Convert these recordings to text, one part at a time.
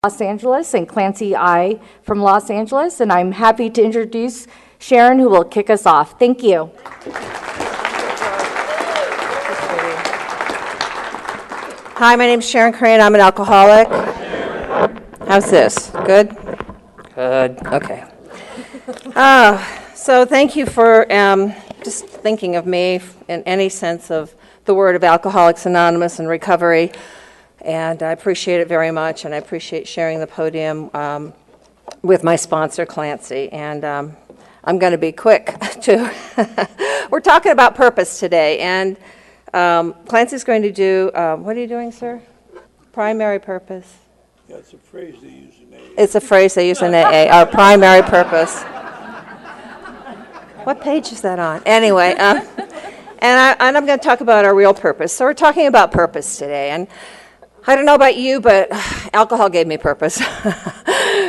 Los Angeles, and Clancy from Los Angeles, and I'm happy to introduce Sharon, who will kick us off. Thank you. Hi, my name's Sharon Crane. I'm an alcoholic. How's this? Good? Good. Okay. So thank you for just thinking of me in any sense of the word of Alcoholics Anonymous and recovery. And I appreciate it very much, and I appreciate sharing the podium with my sponsor, Clancy. And I'm going to be quick, too. We're talking about purpose today, and Clancy's going to do, what are you doing, sir? Primary purpose. Yeah, it's a phrase they use in AA. It's a phrase they use in AA, our primary purpose. What page is that on? Anyway, and I'm going to talk about our real purpose. So we're talking about purpose today, and I don't know about you, but alcohol gave me purpose,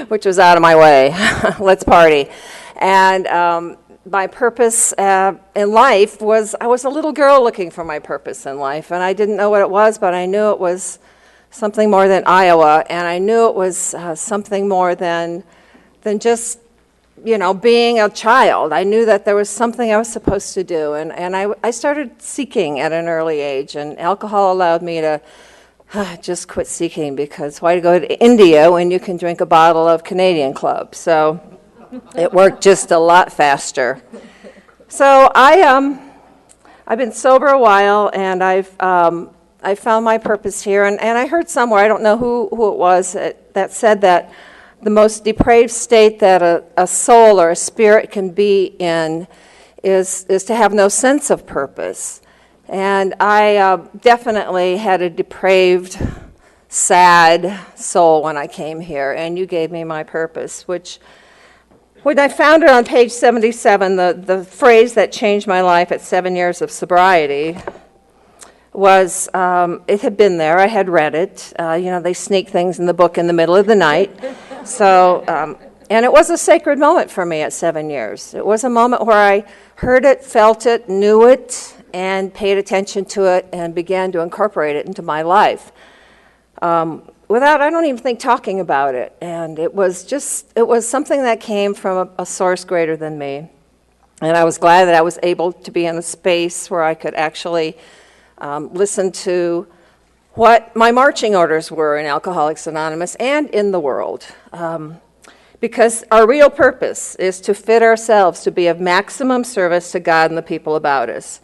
which was out of my way. Let's party. And my purpose in life was, I was a little girl looking for my purpose in life, and I didn't know what it was, but I knew it was something more than Iowa, and I knew it was something more than just, being a child. I knew that there was something I was supposed to do, and I started seeking at an early age, and alcohol allowed me to just quit seeking, because why go to India when you can drink a bottle of Canadian Club? So it worked just a lot faster. So I've been sober a while, and I found my purpose here. And I heard somewhere, I don't know who it was, that said that the most depraved state that a soul or a spirit can be in is to have no sense of purpose. And I definitely had a depraved, sad soul when I came here, and you gave me my purpose, which, when I found it on page 77, the phrase that changed my life at 7 years of sobriety was, it had been there, I had read it, they sneak things in the book in the middle of the night, so, and it was a sacred moment for me at 7 years. It was a moment where I heard it, felt it, knew it, and paid attention to it and began to incorporate it into my life. Without, I don't even think, talking about it. And it was something that came from a source greater than me. And I was glad that I was able to be in a space where I could actually listen to what my marching orders were in Alcoholics Anonymous and in the world. Because our real purpose is to fit ourselves to be of maximum service to God and the people about us.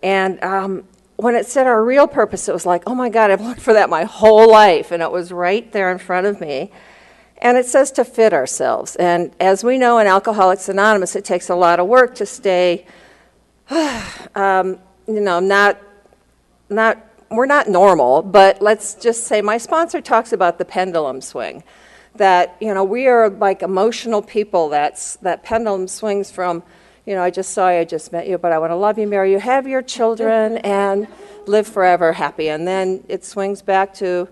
And when it said our real purpose, it was like, oh my God, I've looked for that my whole life, and it was right there in front of me. And it says to fit ourselves. And as we know in Alcoholics Anonymous, it takes a lot of work to stay, we're not normal, but let's just say my sponsor talks about the pendulum swing. That, we are like emotional people. That pendulum swings from, I just saw you, I just met you, but I want to love you, marry you, have your children, and live forever happy. And then it swings back to,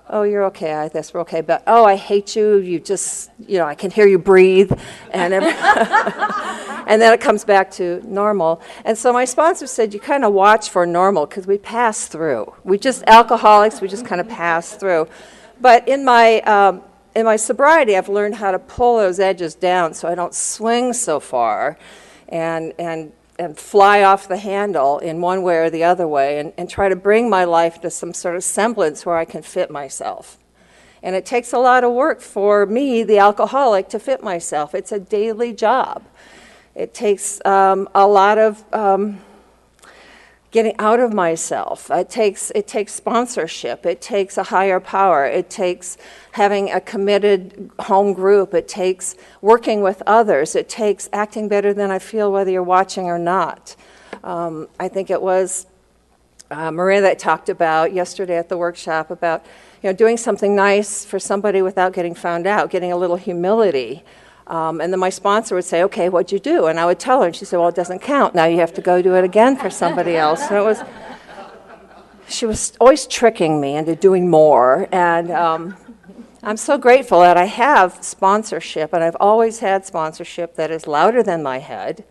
oh, you're okay, I guess we're okay, but, oh, I hate you, you just, I can hear you breathe, and and then it comes back to normal. And so my sponsor said, you kind of watch for normal, because we pass through. Alcoholics, we just kind of pass through. But in my sobriety, I've learned how to pull those edges down so I don't swing so far and fly off the handle in one way or the other way, and try to bring my life to some sort of semblance where I can fit myself. And it takes a lot of work for me, the alcoholic, to fit myself. It's a daily job. It takes a lot of getting out of myself. It takes sponsorship. It takes a higher power. It takes having a committed home group. It takes working with others. It takes acting better than I feel whether you're watching or not. I think it was Maria that talked about yesterday at the workshop about doing something nice for somebody without getting found out, getting a little humility. And then my sponsor would say, okay, what'd you do? And I would tell her, and she said, well, it doesn't count. Now you have to go do it again for somebody else. And she was always tricking me into doing more. And I'm so grateful that I have sponsorship, and I've always had sponsorship that is louder than my head,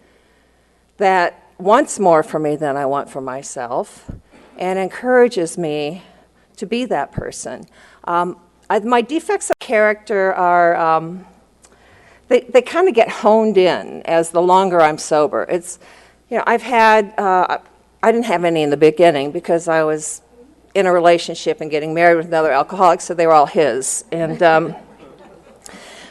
that wants more for me than I want for myself, and encourages me to be that person. my defects of character are, they kind of get honed in as the longer I'm sober. It's, I've had, I didn't have any in the beginning because I was in a relationship and getting married with another alcoholic, so they were all his. And,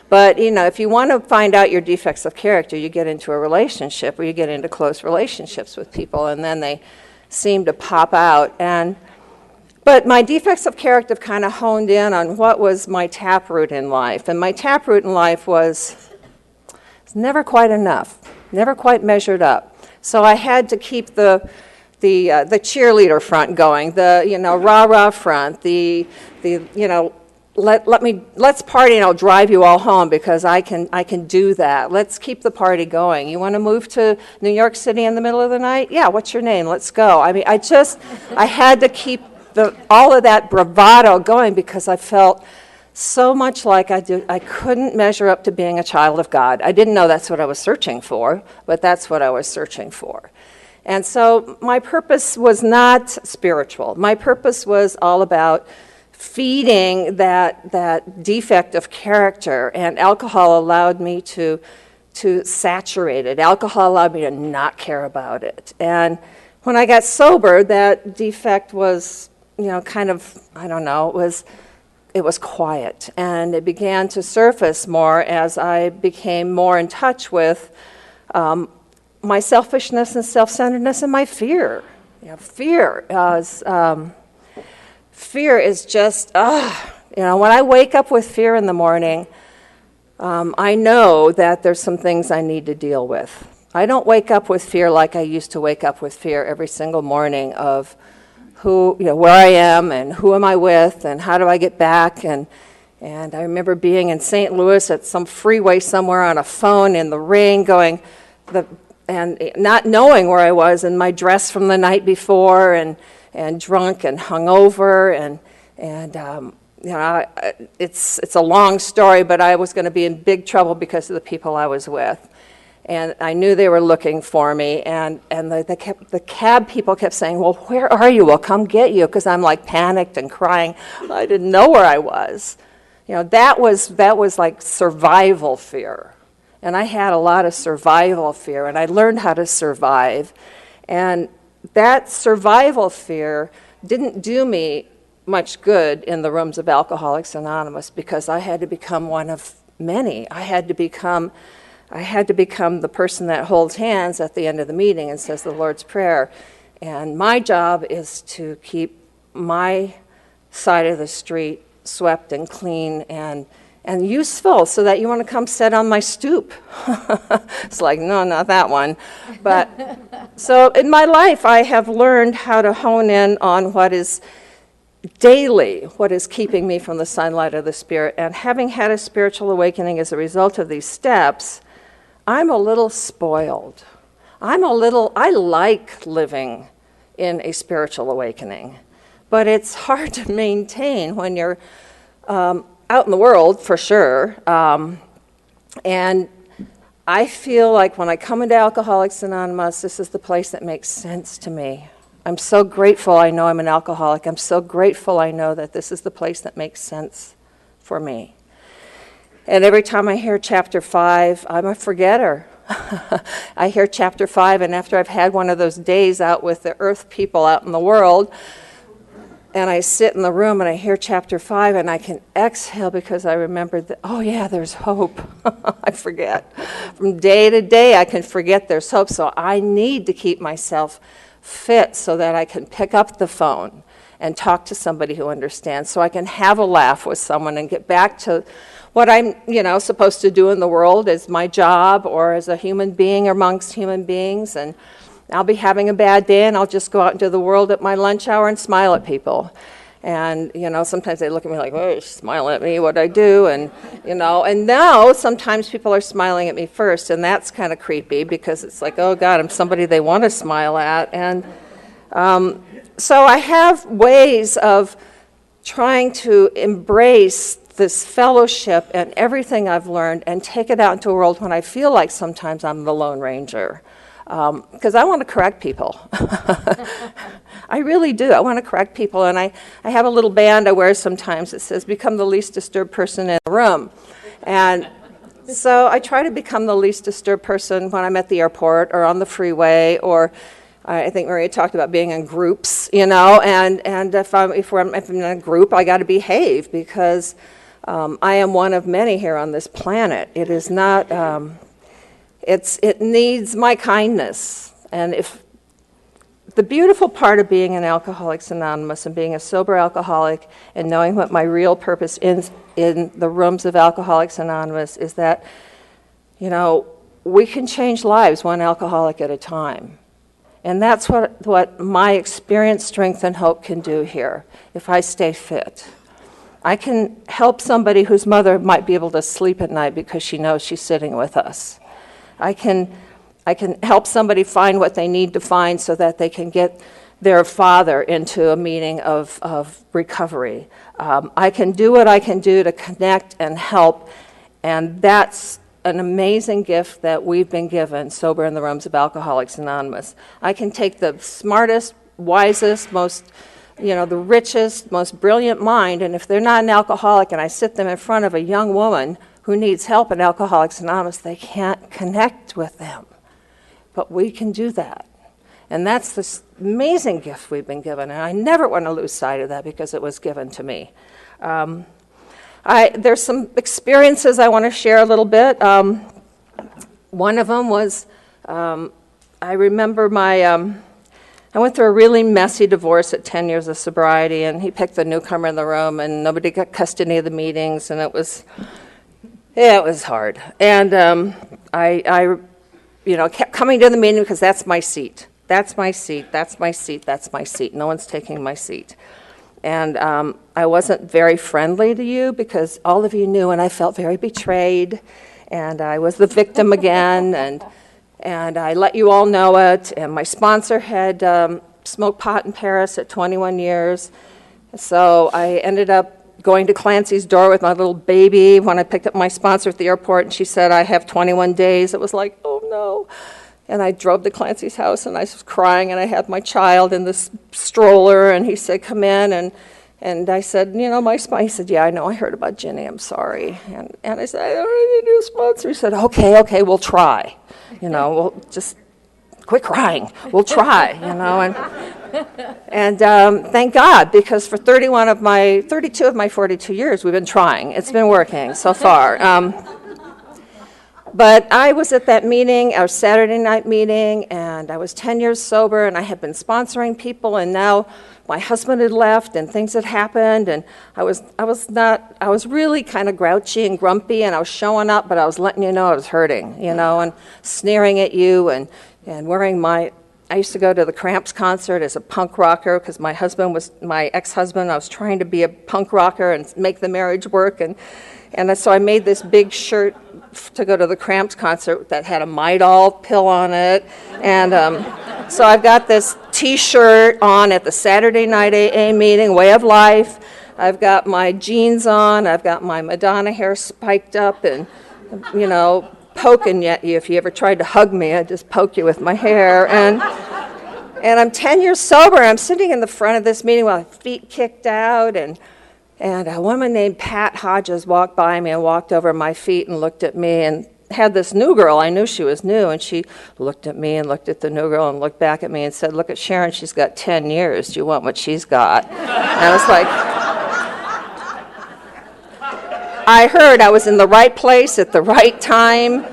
but, if you want to find out your defects of character, you get into a relationship or you get into close relationships with people, and then they seem to pop out. But my defects of character have kind of honed in on what was my taproot in life. And my taproot in life was never quite enough, never quite measured up. So I had to keep the cheerleader front going, the rah-rah front, let's party and I'll drive you all home because I can do that. Let's keep the party going. You want to move to New York City in the middle of the night? Yeah, what's your name? Let's go. I mean, I had to keep all of that bravado going because I felt so much like I couldn't measure up to being a child of God. I didn't know that's what I was searching for, but that's what I was searching for. And so my purpose was not spiritual. My purpose was all about feeding that defect of character, and alcohol allowed me to saturate it. Alcohol allowed me to not care about it. And when I got sober, that defect was, kind of, I don't know, it was quiet. And it began to surface more as I became more in touch with my selfishness and self-centeredness and my fear. Fear is just, when I wake up with fear in the morning, I know that there's some things I need to deal with. I don't wake up with fear like I used to wake up with fear every single morning of where I am and who am I with and how do I get back. And I remember being in St. Louis at some freeway somewhere on a phone in the rain and not knowing where I was in my dress from the night before and drunk and hungover and it's a long story, but I was going to be in big trouble because of the people I was with. And I knew they were looking for me, and the cab people kept saying, well, where are you? We'll come get you, because I'm like panicked and crying. I didn't know where I was. That was like survival fear. And I had a lot of survival fear, and I learned how to survive. And that survival fear didn't do me much good in the rooms of Alcoholics Anonymous because I had to become one of many. I had to become the person that holds hands at the end of the meeting and says the Lord's Prayer. And my job is to keep my side of the street swept and clean and useful so that you want to come sit on my stoop. It's like, no, not that one. But so in my life, I have learned how to hone in on what is daily, what is keeping me from the sunlight of the Spirit. And having had a spiritual awakening as a result of these steps, I'm a little spoiled. I like living in a spiritual awakening. But it's hard to maintain when you're out in the world, for sure. And I feel like when I come into Alcoholics Anonymous, this is the place that makes sense to me. I'm so grateful I know I'm an alcoholic. I'm so grateful I know that this is the place that makes sense for me. And every time I hear chapter 5, I'm a forgetter. I hear chapter 5, and after I've had one of those days out with the earth people out in the world, and I sit in the room and I hear chapter 5, and I can exhale because I remember that, oh yeah, there's hope. I forget. From day to day, I can forget there's hope. So I need to keep myself fit so that I can pick up the phone and talk to somebody who understands, so I can have a laugh with someone and get back to what I'm, supposed to do in the world as my job or as a human being amongst human beings. And I'll be having a bad day, and I'll just go out into the world at my lunch hour and smile at people. And, sometimes they look at me like, oh, she's smiling at me, what'd I do? And, and now sometimes people are smiling at me first, and that's kind of creepy because it's like, oh, God, I'm somebody they want to smile at. And so I have ways of trying to embrace this fellowship and everything I've learned and take it out into a world when I feel like sometimes I'm the Lone Ranger. because I want to correct people. I really do. I want to correct people, and I have a little band I wear sometimes that says, become the least disturbed person in the room. And so I try to become the least disturbed person when I'm at the airport or on the freeway, or I think Maria talked about being in groups, and if I'm in a group, I got to behave, because I am one of many here on this planet. It is not, it needs my kindness. And if the beautiful part of being an Alcoholics Anonymous and being a sober alcoholic and knowing what my real purpose is in the rooms of Alcoholics Anonymous is that, we can change lives one alcoholic at a time. And that's what my experience, strength, and hope can do here, if I stay fit. I can help somebody whose mother might be able to sleep at night because she knows she's sitting with us. I can help somebody find what they need to find so that they can get their father into a meeting of recovery. I can do what I can do to connect and help, and that's an amazing gift that we've been given, Sober in the Rooms of Alcoholics Anonymous. I can take the smartest, wisest, most, the richest, most brilliant mind, and if they're not an alcoholic and I sit them in front of a young woman who needs help in Alcoholics Anonymous, they can't connect with them. But we can do that. And that's this amazing gift we've been given, and I never want to lose sight of that because it was given to me. There's some experiences I want to share a little bit. One of them was, I remember I went through a really messy divorce at 10 years of sobriety, and he picked the newcomer in the room, and nobody got custody of the meetings, and it was hard. And I kept coming to the meeting because that's my seat. That's my seat, that's my seat, that's my seat. No one's taking my seat. And I wasn't very friendly to you because all of you knew, and I felt very betrayed, and I was the victim again, and I let you all know it. And my sponsor had smoked pot in Paris at 21 years, so I ended up going to Clancy's door with my little baby when I picked up my sponsor at the airport, and she said, I have 21 days. It was like, oh no. And I drove to Clancy's house, and I was crying, and I had my child in this stroller, and he said, come in, and I said, my sponsor, he said, yeah, I know, I heard about Ginny, I'm sorry. And I said, I don't need a new sponsor. He said, okay, we'll try. We'll just quit crying. We'll try, and thank God, because for 32 of my 42 years, we've been trying. It's been working so far. But I was at that meeting, our Saturday night meeting, and I was 10 years sober, and I had been sponsoring people, and now my husband had left, and things had happened, and I was really kind of grouchy and grumpy, and I was showing up, but I was letting you know I was hurting, and sneering at you, and wearing I used to go to the Cramps concert as a punk rocker, because my ex-husband, I was trying to be a punk rocker and make the marriage work, and so I made this big shirt to go to the Cramps concert that had a Midol pill on it. And so I've got this T-shirt on at the Saturday night AA meeting, Way of Life. I've got my jeans on. I've got my Madonna hair spiked up and, poking at you. If you ever tried to hug me, I'd just poke you with my hair. And I'm 10 years sober. I'm sitting in the front of this meeting with my feet kicked out, and a woman named Pat Hodges walked by me and walked over my feet and looked at me and had this new girl. I knew she was new, and she looked at me and looked at the new girl and looked back at me and said, look at Sharon, she's got 10 years. Do you want what she's got? And I was like, I heard I was in the right place at the right time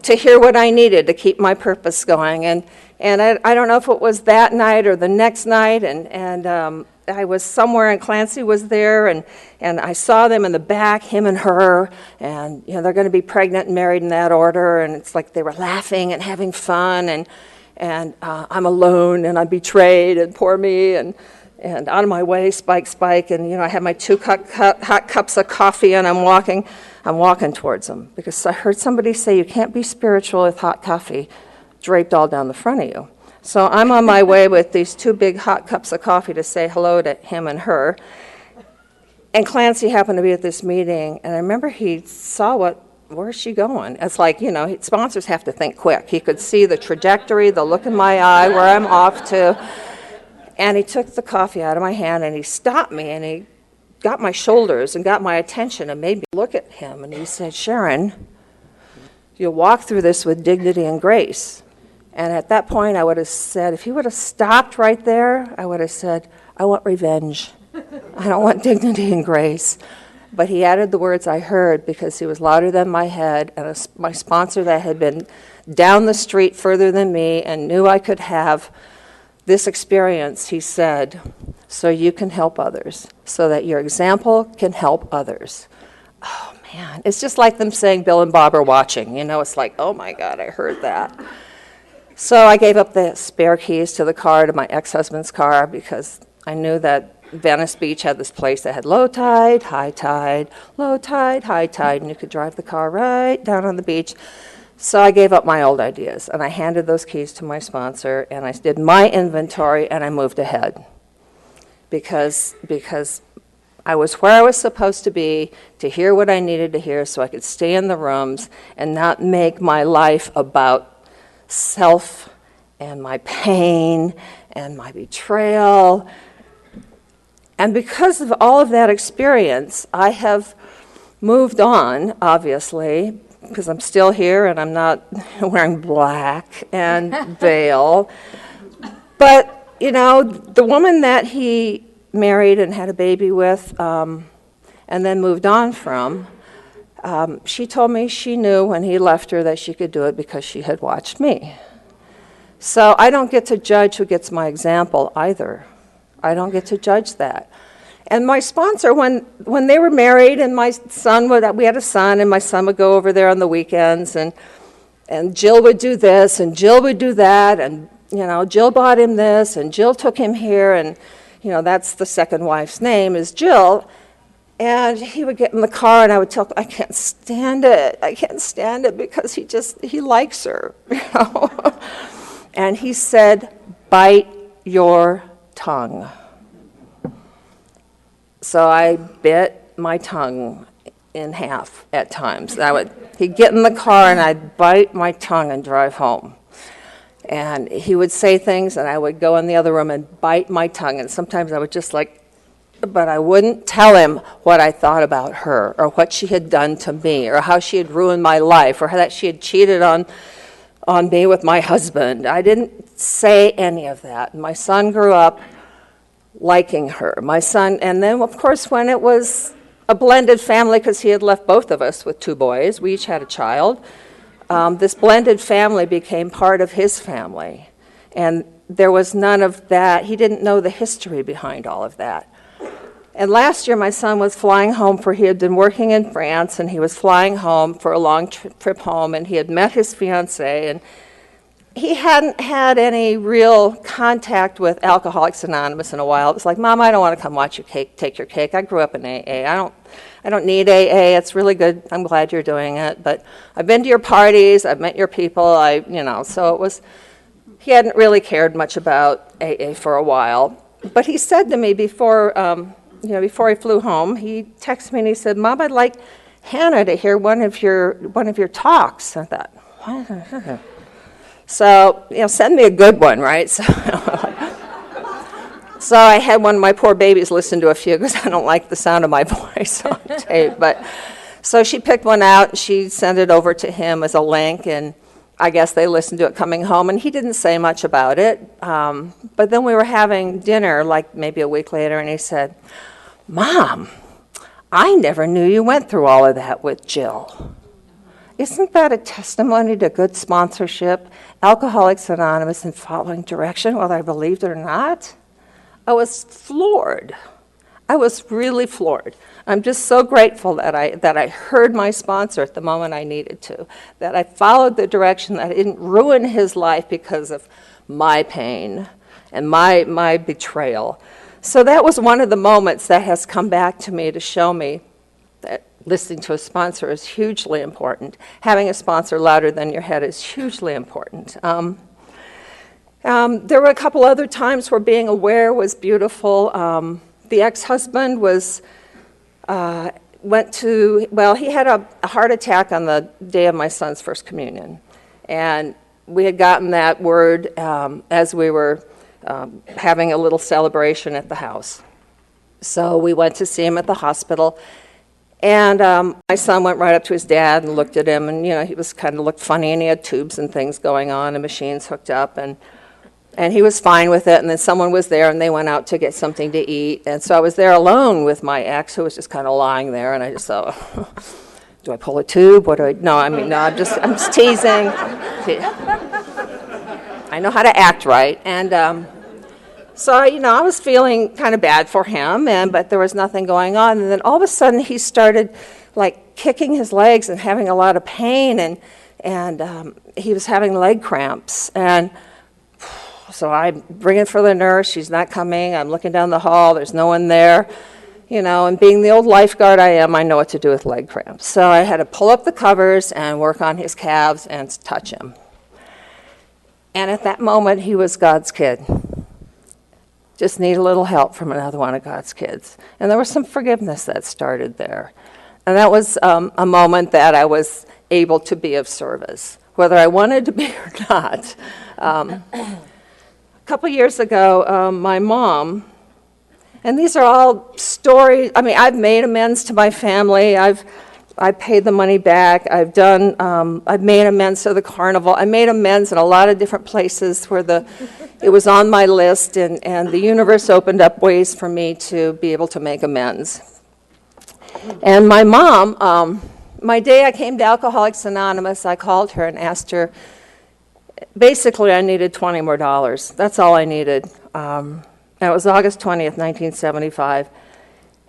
to hear what I needed to keep my purpose going. And I don't know if it was that night or the next night, and I was somewhere, and Clancy was there, and I saw them in the back, him and her, and they're going to be pregnant and married in that order, and it's like they were laughing and having fun, and I'm alone, and I'm betrayed, and poor me, and out of my way, Spike, and I had my 2 hot cups of coffee, and I'm walking towards them, because I heard somebody say you can't be spiritual with hot coffee draped all down the front of you. So I'm on my way with these 2 big hot cups of coffee to say hello to him and her. And Clancy happened to be at this meeting, and I remember he saw what where's she going? It's like, sponsors have to think quick. He could see the trajectory, the look in my eye, where I'm off to. And he took the coffee out of my hand, and he stopped me, and he got my shoulders and got my attention and made me look at him. And he said, Sharon, you'll walk through this with dignity and grace. And at that point, I would have said, if he would have stopped right there, I would have said, I want revenge. I don't want dignity and grace. But he added the words I heard because he was louder than my head, and my sponsor that had been down the street further than me and knew I could have this experience, he said, so you can help others, so that your example can help others. Oh, man. It's just like them saying Bill and Bob are watching. It's like, oh, my God, I heard that. So I gave up the spare keys to the car, to my ex-husband's car, because I knew that Venice Beach had this place that had low tide, high tide, low tide, high tide, and you could drive the car right down on the beach. So I gave up my old ideas, and I handed those keys to my sponsor, and I did my inventory, and I moved ahead because I was where I was supposed to be to hear what I needed to hear so I could stay in the rooms and not make my life about self and my pain and my betrayal. And because of all of that experience, I have moved on, obviously, because I'm still here and I'm not wearing black and veil. But, the woman that he married and had a baby with and then moved on from, she told me she knew when he left her that she could do it because she had watched me. So I don't get to judge who gets my example either. I don't get to judge that. And my sponsor, when they were married, and we had a son, and my son would go over there on the weekends, and Jill would do this, and Jill would do that, and, Jill bought him this, and Jill took him here, and, that's the second wife's name is Jill. And he would get in the car, and I would tell him, I can't stand it because he likes her, And he said, bite your tongue. So I bit my tongue in half at times. He'd get in the car and I'd bite my tongue and drive home. And he would say things and I would go in the other room and bite my tongue. And sometimes I would just but I wouldn't tell him what I thought about her or what she had done to me or how she had ruined my life or how that she had cheated on me with my husband. I didn't say any of that. My son grew up liking her. And then, of course, when it was a blended family, because he had left both of us with two boys, we each had a child, this blended family became part of his family. And there was none of that. He didn't know the history behind all of that. And last year, my son was flying home he had been working in France, and he was flying home for a long trip home, and he had met his fiancée, and he hadn't had any real contact with Alcoholics Anonymous in a while. It was like, Mom, I don't want to come watch your cake, take your cake. I grew up in AA. I don't need AA. It's really good. I'm glad you're doing it. But I've been to your parties. I've met your people. So it was, he hadn't really cared much about AA for a while. But he said to me before he flew home, he texted me and he said, Mom, I'd like Hannah to hear one of your talks. I thought, what? So, send me a good one, right? So I had one of my poor babies listen to a few because I don't like the sound of my voice on tape. So she picked one out, and she sent it over to him as a link, and I guess they listened to it coming home, and he didn't say much about it. But then we were having dinner, maybe a week later, and he said, Mom, I never knew you went through all of that with Jill. Isn't that a testimony to good sponsorship, Alcoholics Anonymous, and following direction, whether I believed it or not? I was floored. I was really floored. I'm just so grateful that I heard my sponsor at the moment I needed to, that I followed the direction, that I didn't ruin his life because of my pain and my betrayal. So that was one of the moments that has come back to me to show me that listening to a sponsor is hugely important. Having a sponsor louder than your head is hugely important. There were a couple other times where being aware was beautiful. The ex-husband was he had a heart attack on the day of my son's first communion. And we had gotten that word as we were having a little celebration at the house. So we went to see him at the hospital. And my son went right up to his dad and looked at him, and he was kind of looked funny, and he had tubes and things going on and machines hooked up, and he was fine with it. And then someone was there, and they went out to get something to eat, and so I was there alone with my ex, who was just kind of lying there, and I just thought, do I pull a tube? What do I? No, I'm just teasing. I know how to act right, and. So, I was feeling kind of bad for him, but there was nothing going on. And then all of a sudden, he started, kicking his legs and having a lot of pain, and he was having leg cramps. And so I bring it for the nurse. She's not coming. I'm looking down the hall. There's no one there. And being the old lifeguard I am, I know what to do with leg cramps. So I had to pull up the covers and work on his calves and touch him. And at that moment, he was God's kid. Just need a little help from another one of God's kids. And there was some forgiveness that started there. And that was a moment that I was able to be of service, whether I wanted to be or not. A couple years ago, my mom, and these are all stories, I've made amends to my family. I've paid the money back. I've made amends to the carnival. I made amends in a lot of different places where it was on my list, and the universe opened up ways for me to be able to make amends. And my mom, my day I came to Alcoholics Anonymous, I called her and asked her, basically I needed $20 more. That's all I needed. And it was August 20th, 1975.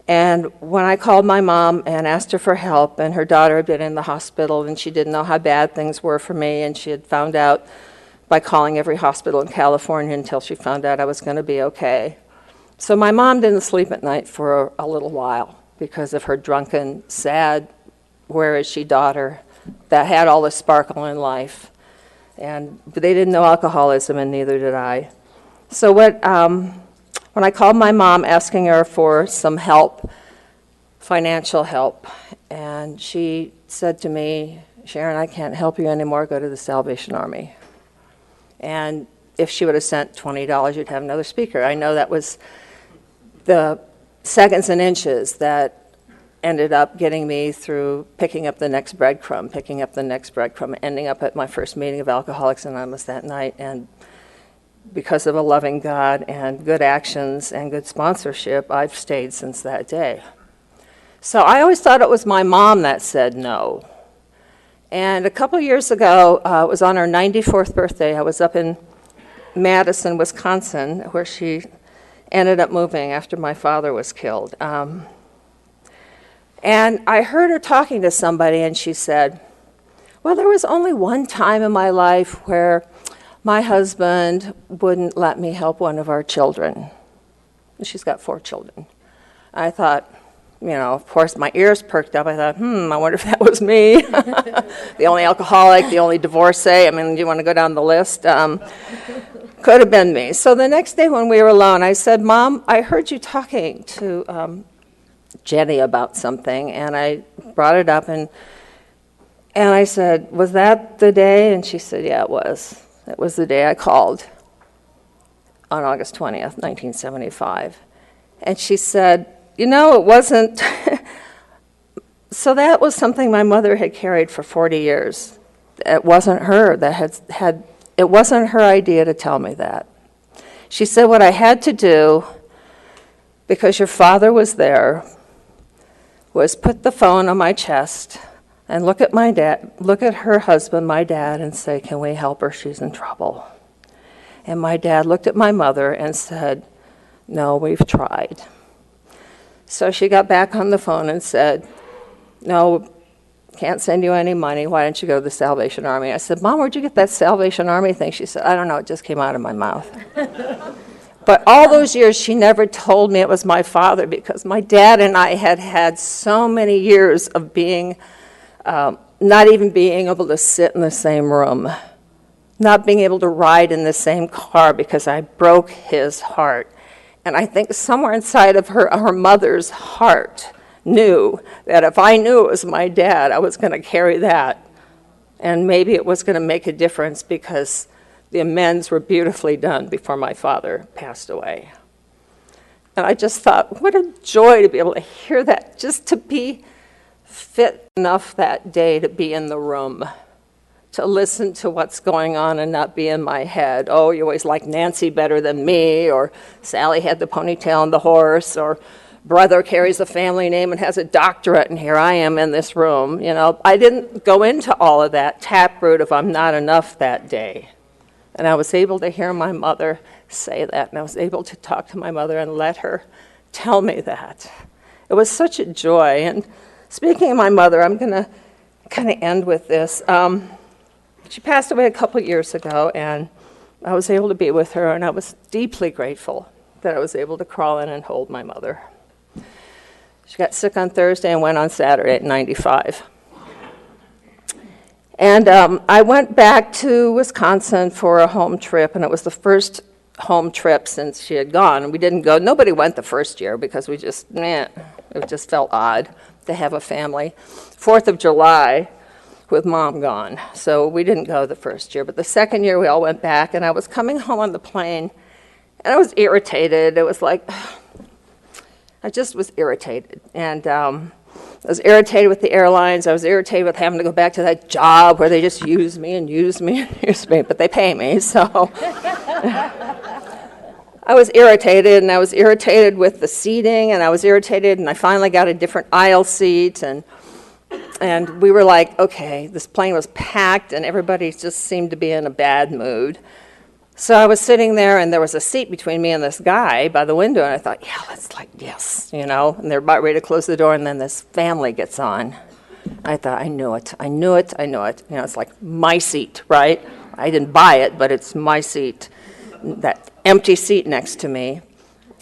And when I called my mom and asked her for help, and her daughter had been in the hospital, and she didn't know how bad things were for me, and she had found out by calling every hospital in California until she found out I was going to be okay. So my mom didn't sleep at night for a little while because of her drunken, sad, where is she daughter that had all the sparkle in life. But they didn't know alcoholism, and neither did I. So when I called my mom asking her for some help, financial help, and she said to me, Sharon, I can't help you anymore, go to the Salvation Army. And if she would have sent $20, you'd have another speaker. I know that was the seconds and inches that ended up getting me through picking up the next breadcrumb, ending up at my first meeting of Alcoholics Anonymous that night. And because of a loving God and good actions and good sponsorship, I've stayed since that day. So I always thought it was my mom that said no. And a couple years ago, it was on her 94th birthday. I was up in Madison, Wisconsin, where she ended up moving after my father was killed. And I heard her talking to somebody, and she said, well, there was only one time in my life where my husband wouldn't let me help one of our children. She's got 4 children. I thought, of course, my ears perked up. I thought, I wonder if that was me. The only alcoholic, the only divorcee. Do you want to go down the list? Could have been me. So the next day when we were alone, I said, Mom, I heard you talking to Jenny about something, and I brought it up, and I said, was that the day? And she said, yeah, it was. It was the day I called on August 20th, 1975. And she said, it wasn't. So that was something my mother had carried for 40 years. It wasn't her that it wasn't her idea to tell me that. She said what I had to do, because your father was there, was put the phone on my chest and look at my dad, look at her husband, my dad, and say, can we help her? She's in trouble. And my dad looked at my mother and said, no, we've tried. So she got back on the phone and said, no, can't send you any money. Why don't you go to the Salvation Army? I said, Mom, where'd you get that Salvation Army thing? She said, I don't know, it just came out of my mouth. But all those years, she never told me it was my father, because my dad and I had had so many years of being, not even being able to sit in the same room, not being able to ride in the same car because I broke his heart. And I think somewhere inside of her mother's heart knew that if I knew it was my dad, I was going to carry that. And maybe it was going to make a difference because the amends were beautifully done before my father passed away. And I just thought, what a joy to be able to hear that, just to be fit enough that day to be in the room, to listen to what's going on and not be in my head. Oh, you always like Nancy better than me, or Sally had the ponytail on the horse, or brother carries a family name and has a doctorate, and here I am in this room. You know, I didn't go into all of that taproot of I'm not enough that day. And I was able to hear my mother say that, and I was able to talk to my mother and let her tell me that. It was such a joy. And speaking of my mother, I'm going to kind of end with this. She passed away a couple years ago, and I was able to be with her, and I was deeply grateful that I was able to crawl in and hold my mother. She got sick on Thursday and went on Saturday at 95. And I went back to Wisconsin for a home trip, and it was the first home trip since she had gone. And we didn't go, nobody went the first year because we just, it just felt odd to have a family. 4th of July with Mom gone. So we didn't go the first year. But the second year we all went back, and I was coming home on the plane, and I was irritated. It was like, I just was irritated. And I was irritated with the airlines. I was irritated with having to go back to that job where they just use me and use me and use me, but they pay me, so. I was irritated, and I was irritated with the seating, and I was irritated, and I finally got a different aisle seat, and we were like, okay, this plane was packed, and everybody just seemed to be in a bad mood. So I was sitting there, and there was a seat between me and this guy by the window, and I thought, yeah, that's like, yes, you know, and they're about ready to close the door, and then this family gets on. I thought, I knew it. You know, it's like my seat, right? I didn't buy it, but it's my seat, that empty seat next to me.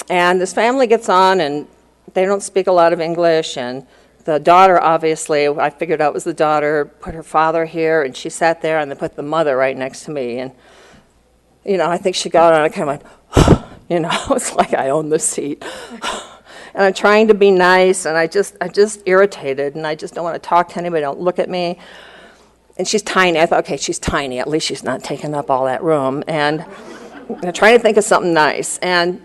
And this family gets on, and they don't speak a lot of English, and the daughter, obviously, I figured out was the daughter, put her father here, and she sat there, and they put the mother right next to me, and you know, I think she got on and kind of went, you know, it's like I own the seat. And I'm trying to be nice, and I just irritated, and I just don't want to talk to anybody, don't look at me. And she's tiny. I thought, okay, she's tiny. At least she's not taking up all that room. And I'm trying to think of something nice. And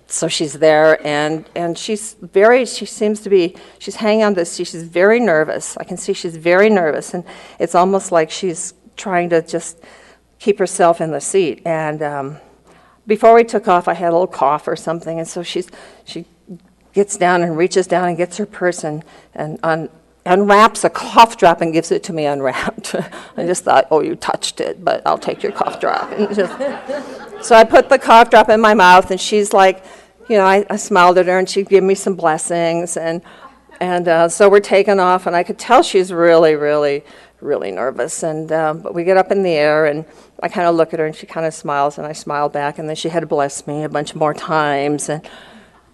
so she's there, and she seems to be, she's hanging on this seat. She's very nervous. I can see she's very nervous, and it's almost like she's trying to just keep herself in the seat. And before we took off, I had a little cough or something, and so she gets down and reaches down and gets her purse and unwraps a cough drop and gives it to me unwrapped. I just thought, oh, you touched it, but I'll take your cough drop. And so I put the cough drop in my mouth, and she's like, you know, I smiled at her, and she'd give me some blessings, and so we're taking off, and I could tell she's really, really, really nervous. And but we get up in the air, and I kind of look at her, and she kind of smiles, and I smile back, and then she had to bless me a bunch more times.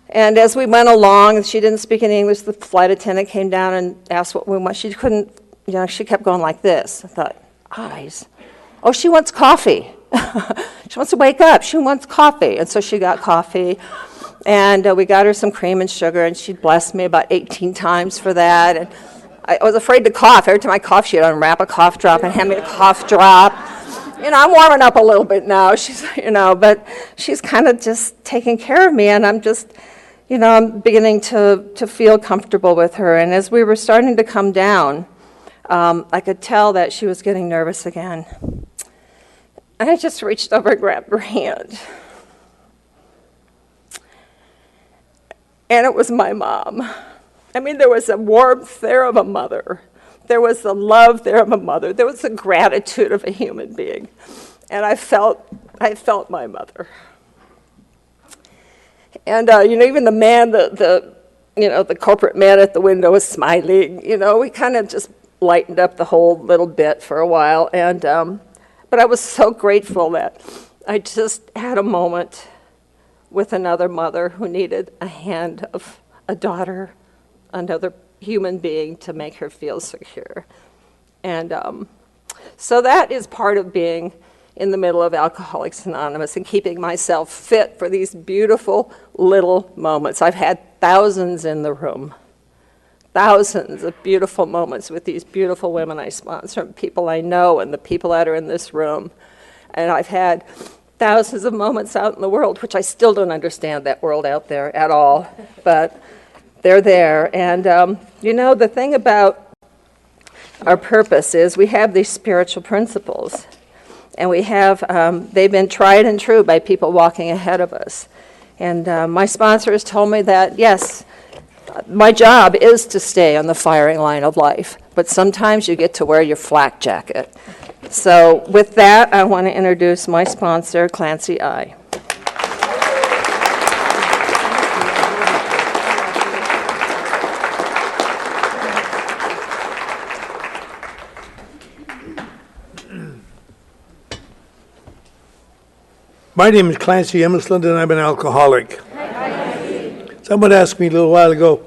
And as we went along, she didn't speak any English. The flight attendant came down and asked what we want. She couldn't, you know, she kept going like this. I thought, eyes. Oh, she wants coffee. She wants to wake up. She wants coffee. And so she got coffee. And we got her some cream and sugar, and she blessed me about 18 times for that. And I was afraid to cough. Every time I coughed, she'd unwrap a cough drop and hand me a cough drop. You know, I'm warming up a little bit now. She's, you know, but she's kind of just taking care of me, and I'm just, you know, I'm beginning to feel comfortable with her. And as we were starting to come down, I could tell that she was getting nervous again. And I just reached over and grabbed her hand. And it was my mom. I mean, there was a warmth there of a mother. There was the love there of a mother. There was the gratitude of a human being. And I felt my mother. And, you know, even the man, the corporate man at the window was smiling. You know, we kind of just lightened up the whole little bit for a while. And, but I was so grateful that I just had a moment with another mother who needed a hand of a daughter, another human being to make her feel secure. And so that is part of being in the middle of Alcoholics Anonymous and keeping myself fit for these beautiful little moments. I've had thousands in the room, thousands of beautiful moments with these beautiful women I sponsor, and people I know, and the people that are in this room. And I've had thousands of moments out in the world, which I still don't understand that world out there at all, but they're there. And, the thing about our purpose is we have these spiritual principles, and we have, they've been tried and true by people walking ahead of us. And my sponsor has told me that, yes, my job is to stay on the firing line of life, but sometimes you get to wear your flak jacket. So with that, I want to introduce my sponsor, Clancy I. My name is Clancy Emerson, and I'm an alcoholic. Someone asked me a little while ago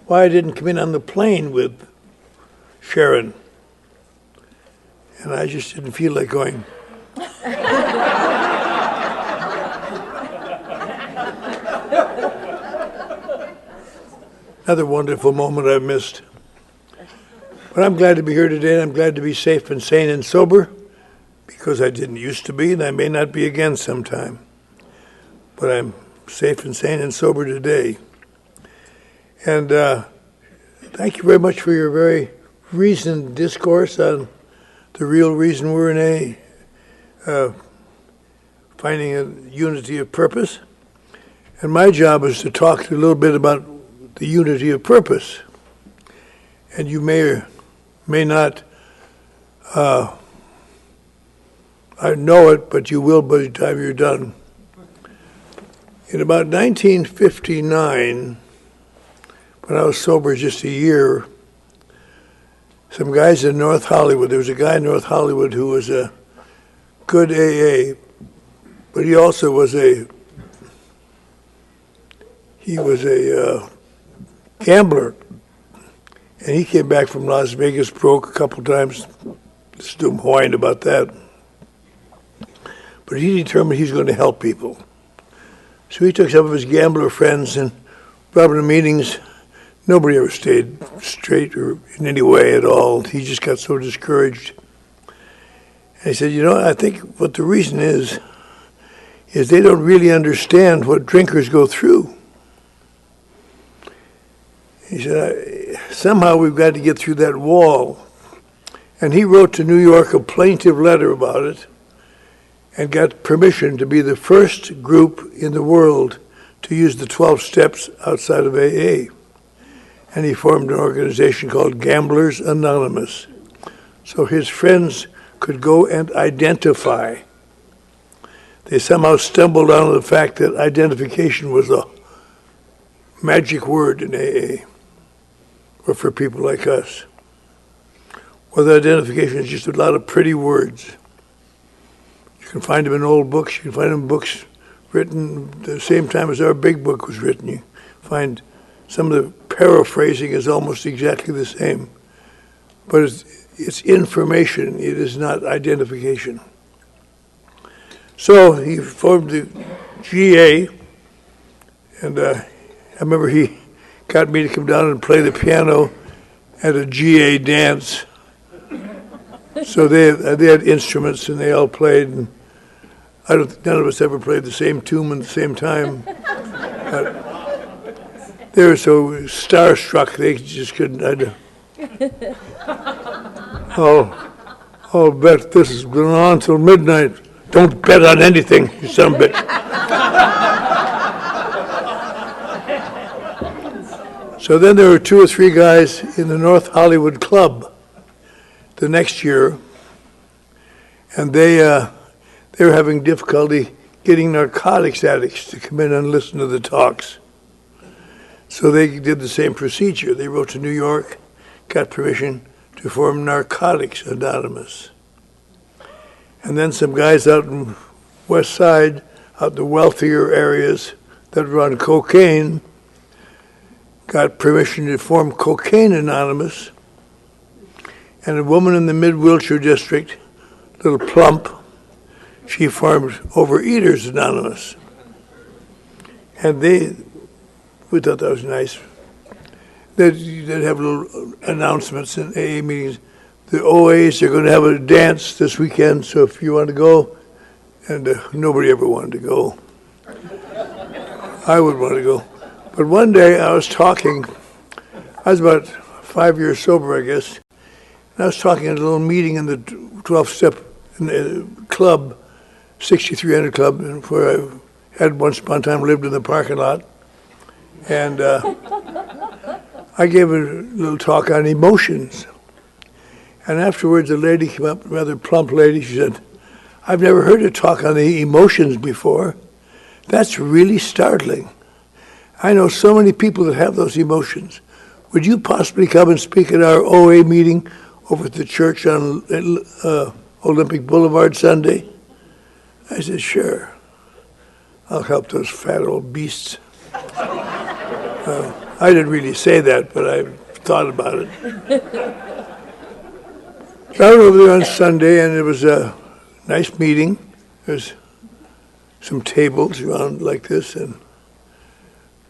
why I didn't come in on the plane with Sharon. And I just didn't feel like going. Another wonderful moment I've missed. But I'm glad to be here today, and I'm glad to be safe and sane and sober, because I didn't used to be, and I may not be again sometime. But I'm safe and sane and sober today. And thank you very much for your very reasoned discourse on the real reason we're in finding a unity of purpose. And my job is to talk a little bit about the unity of purpose. And you may or may not I know it, but you will by the time you're done. In about 1959, when I was sober just a year, some guys in North Hollywood, there was a guy in North Hollywood who was a good AA, but he also was a gambler. And he came back from Las Vegas broke a couple times, still whined about that. But he determined he's going to help people. So he took some of his gambler friends and brought them to meetings. Nobody ever stayed straight or in any way at all. He just got so discouraged. And he said, I think what the reason is they don't really understand what drinkers go through. He said, somehow we've got to get through that wall. And he wrote to New York a plaintive letter about it and got permission to be the first group in the world to use the 12 steps outside of AA. And he formed an organization called Gamblers Anonymous. So his friends could go and identify. They somehow stumbled on the fact that identification was a magic word in AA, or for people like us. Well, the identification is just a lot of pretty words. You can find them in old books. You can find them in books written the same time as our big book was written. You find some of the paraphrasing is almost exactly the same. But it's information. It is not identification. So he formed the GA, and I remember he got me to come down and play the piano at a GA dance. So they had instruments and they all played. And none of us ever played the same tune at the same time. But they were so starstruck they just couldn't. I'll bet this has been on till midnight. Don't bet on anything, you son of a bitch. So then there were 2 or 3 guys in the North Hollywood Club the next year, and they were having difficulty getting narcotics addicts to come in and listen to the talks. So they did the same procedure. They wrote to New York, got permission to form Narcotics Anonymous. And then some guys out in West Side, out in the wealthier areas that run cocaine, got permission to form Cocaine Anonymous. And a woman in the Mid-Wilshire district, little plump, she formed Overeaters Anonymous. And we thought that was nice. they'd have little announcements in AA meetings. The OAs are going to have a dance this weekend, so if you want to go, and nobody ever wanted to go. I would want to go. But one day I was talking, I was about 5 years sober, I guess, and I was talking at a little meeting in the 12-step in the club, 6300 Club, where I had once upon a time lived in the parking lot. And I gave a little talk on emotions. And afterwards, a lady came up, a rather plump lady. She said, "I've never heard a talk on the emotions before. That's really startling. I know so many people that have those emotions. Would you possibly come and speak at our OA meeting over at the church on Olympic Boulevard Sunday?" I said, "Sure. I'll help those fat old beasts." I didn't really say that, but I thought about it. So I went over there on Sunday, and it was a nice meeting. There's some tables around like this, and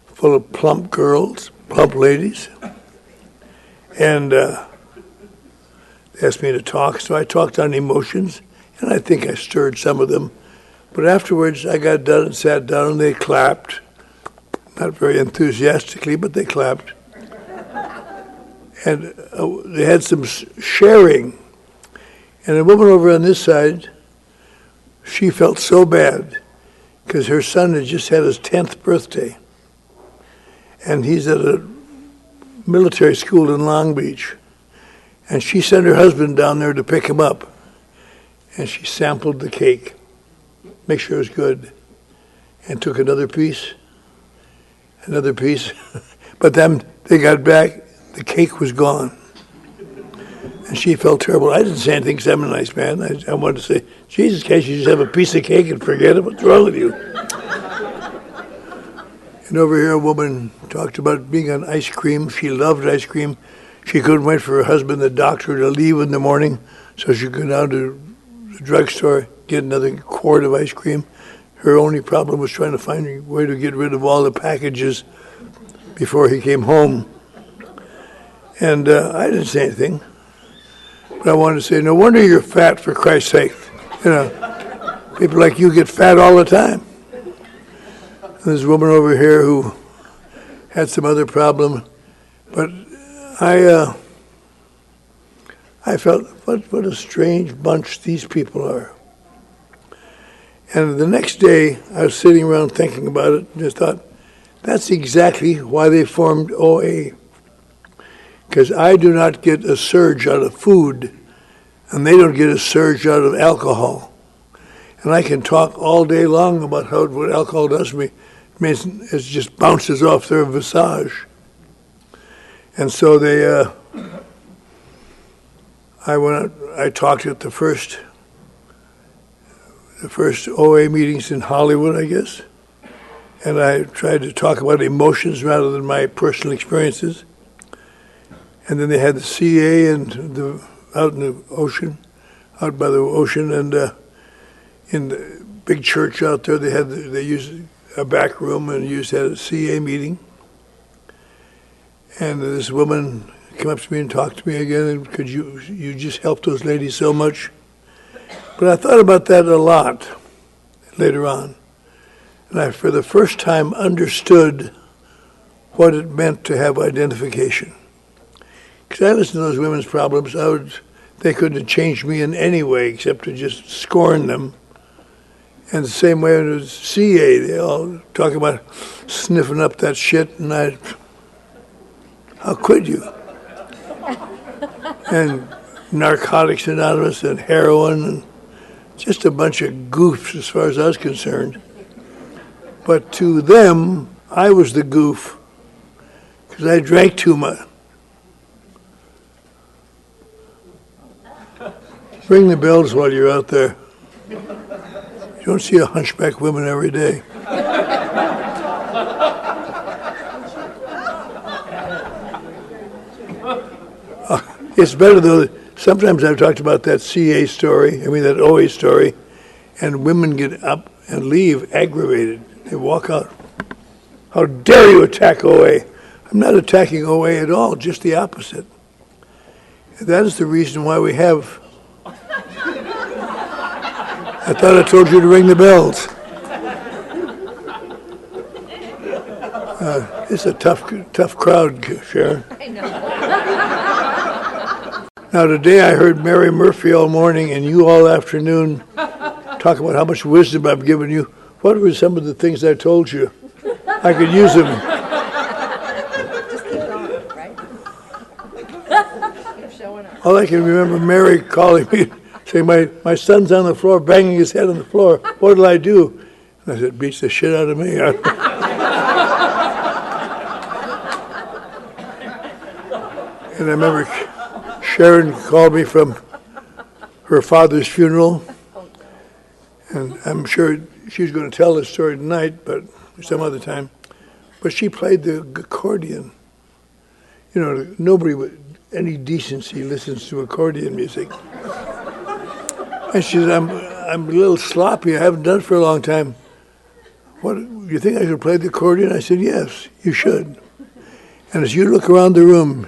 full of plump girls, plump ladies. And they asked me to talk, so I talked on emotions, and I think I stirred some of them. But afterwards, I got done and sat down, and they clapped. Not very enthusiastically, but they clapped. And they had some sharing. And a woman over on this side, she felt so bad because her son had just had his 10th birthday. And he's at a military school in Long Beach. And she sent her husband down there to pick him up. And she sampled the cake, make sure it was good, and took another piece. But then they got back, the cake was gone. And she felt terrible. I didn't say anything because I'm a nice man. I wanted to say, "Jesus, can't you just have a piece of cake and forget it? What's wrong with you?" And over here, a woman talked about being on ice cream. She loved ice cream. She couldn't wait for her husband, the doctor, to leave in the morning so she could go down to the drugstore, get another quart of ice cream. Her only problem was trying to find a way to get rid of all the packages before he came home. And I didn't say anything. But I wanted to say, no wonder you're fat, for Christ's sake. You know, people like you get fat all the time. And there's a woman over here who had some other problem. But I felt, what a strange bunch these people are. And the next day, I was sitting around thinking about it and just thought, that's exactly why they formed OA. Because I do not get a surge out of food, and they don't get a surge out of alcohol. And I can talk all day long about what alcohol does to me. It means it just bounces off their visage. And so I talked at the first OA meetings in Hollywood, I guess. And I tried to talk about emotions rather than my personal experiences. And then they had the CA out in the ocean, out by the ocean, and in the big church out there, they used a back room and had a CA meeting. And this woman came up to me and talked to me again, and could you just help those ladies so much? But I thought about that a lot later on. And I, for the first time, understood what it meant to have identification. Because I listened to those women's problems, they couldn't have changed me in any way except to just scorn them. And the same way it was CA, they all talk about sniffing up that shit, and how could you? And Narcotics Anonymous and heroin, and just a bunch of goofs as far as I was concerned. But to them, I was the goof, because I drank too much. Ring the bells while you're out there. You don't see a hunchback woman every day. It's better though. Sometimes I've talked about that that OA story, and women get up and leave aggravated. They walk out. How dare you attack OA? I'm not attacking OA at all, just the opposite. That is the reason why we have. I thought I told you to ring the bells. It's a tough crowd, Sharon. I know. Now, today I heard Mary Murphy all morning and you all afternoon talk about how much wisdom I've given you. What were some of the things I told you? I could use them. Just keep going, right? Keep showing up. All I can remember Mary calling me, saying, my son's on the floor, banging his head on the floor. What did I do? And I said, beats the shit out of me. And I remember Sharon called me from her father's funeral. And I'm sure she's going to tell this story tonight, but some other time. But she played the accordion. You know, nobody with any decency listens to accordion music. And she said, I'm a little sloppy. I haven't done it for a long time. What, you think I should play the accordion? I said, yes, you should. And as you look around the room,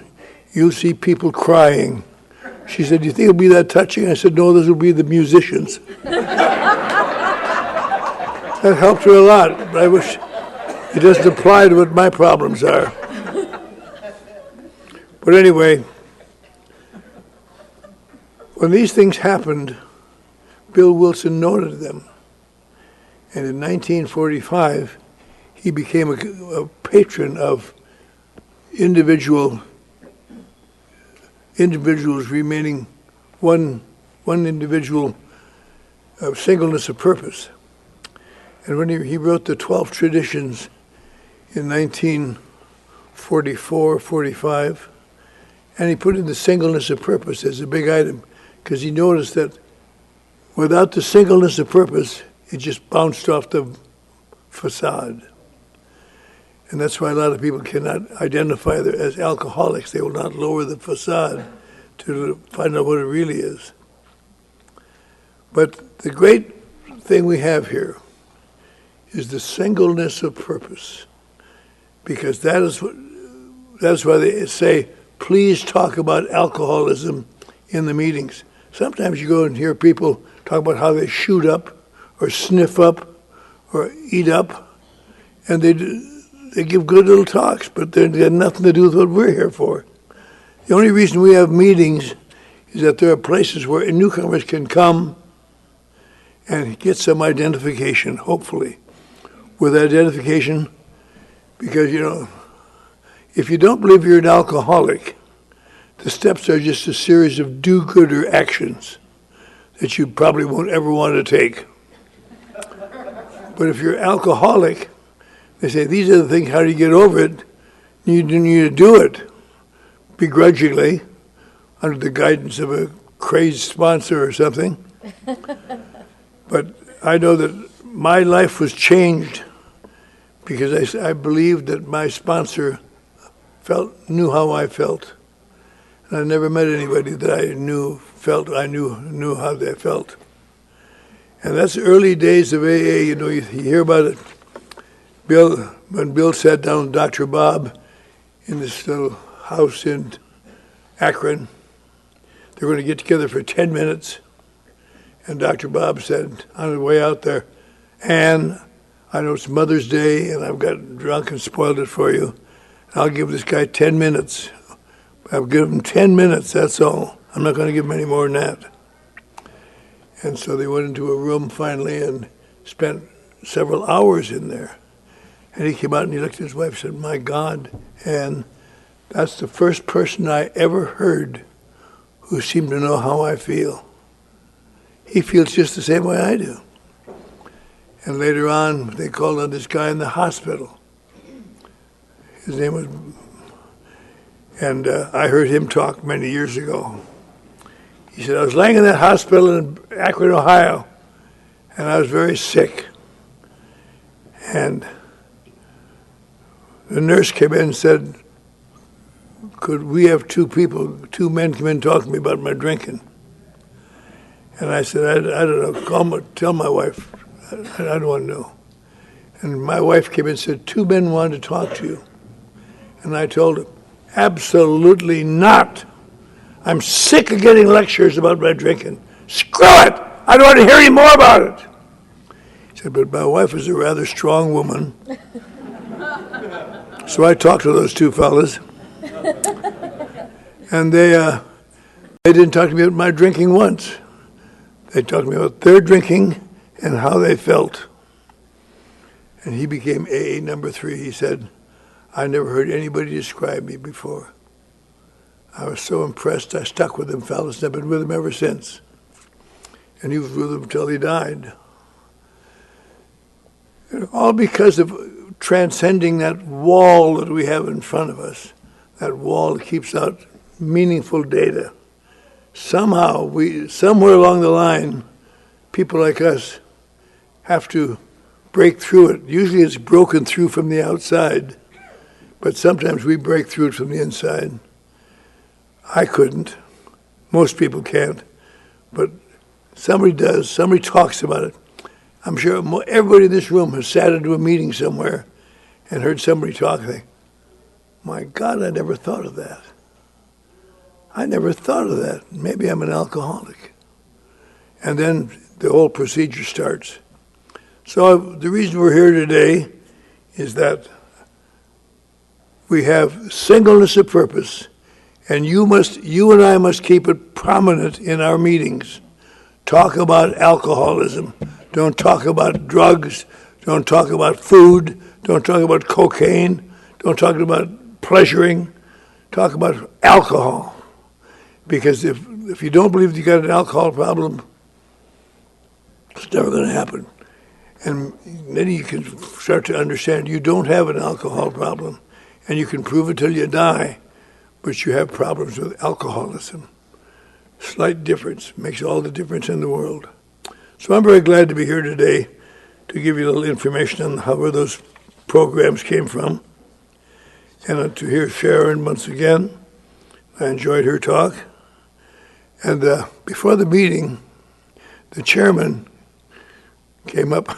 you'll see people crying. She said, do you think it'll be that touching? I said, no, those will be the musicians. That helped her a lot, but I wish it doesn't apply to what my problems are. But anyway, when these things happened, Bill Wilson noted them. And in 1945, he became a patron of individuals remaining one individual of singleness of purpose. And when he wrote the 12 traditions in 1944, 45, and he put in the singleness of purpose as a big item, because he noticed that without the singleness of purpose, it just bounced off the facade. And that's why a lot of people cannot identify as alcoholics. They will not lower the facade to find out what it really is. But the great thing we have here is the singleness of purpose, because that's why they say, please talk about alcoholism in the meetings. Sometimes you go and hear people talk about how they shoot up or sniff up or eat up, and they give good little talks, but they have nothing to do with what we're here for. The only reason we have meetings is that there are places where newcomers can come and get some identification, hopefully. With identification, because, you know, if you don't believe you're an alcoholic, the steps are just a series of do-gooder actions that you probably won't ever want to take. But if you're alcoholic, they say, these are the things, how do you get over it? You need to do it begrudgingly, under the guidance of a crazed sponsor or something. But I know that my life was changed because I believed that my sponsor knew how I felt. And I never met anybody that I knew how they felt. And that's the early days of AA. You know, you hear about it. When Bill sat down with Dr. Bob in this little house in Akron, they were going to get together for 10 minutes. And Dr. Bob said on the way out there, Ann, I know it's Mother's Day and I've got drunk and spoiled it for you. I'll give this guy 10 minutes. I'll give him 10 minutes, that's all. I'm not going to give him any more than that. And so they went into a room finally and spent several hours in there. And he came out and he looked at his wife and said, my God, Ann, that's the first person I ever heard who seemed to know how I feel. He feels just the same way I do. And later on, they called on this guy in the hospital. His name was, and I heard him talk many years ago. He said, I was laying in that hospital in Akron, Ohio, and I was very sick. And the nurse came in and said, could we have two men come in and talk to me about my drinking? And I said, I don't know, tell my wife. I don't want to know. And my wife came in and said, two men wanted to talk to you. And I told him, absolutely not. I'm sick of getting lectures about my drinking. Screw it! I don't want to hear any more about it. He said, but my wife is a rather strong woman. So I talked to those two fellas. And they didn't talk to me about my drinking once. They talked to me about their drinking and how they felt. And he became AA number 3. He said, I never heard anybody describe me before. I was so impressed, I stuck with him, fellas, and I've been with him ever since. And he was with him until he died. And all because of transcending that wall that we have in front of us, that wall that keeps out meaningful data. Somehow, somewhere along the line, people like us have to break through it. Usually it's broken through from the outside, but sometimes we break through it from the inside. I couldn't. Most people can't. But somebody does. Somebody talks about it. I'm sure everybody in this room has sat into a meeting somewhere and heard somebody talk and think, my God, I never thought of that. I never thought of that. Maybe I'm an alcoholic. And then the whole procedure starts. So the reason we're here today is that we have singleness of purpose, and you and I must keep it prominent in our meetings. Talk about alcoholism. Don't talk about drugs. Don't talk about food. Don't talk about cocaine. Don't talk about pleasuring. Talk about alcohol. Because if you don't believe you got an alcohol problem, it's never going to happen. And then you can start to understand you don't have an alcohol problem, and you can prove it till you die, but you have problems with alcoholism. Slight difference makes all the difference in the world. So I'm very glad to be here today to give you a little information on where those programs came from, and to hear Sharon once again. I enjoyed her talk. And before the meeting, the chairman came up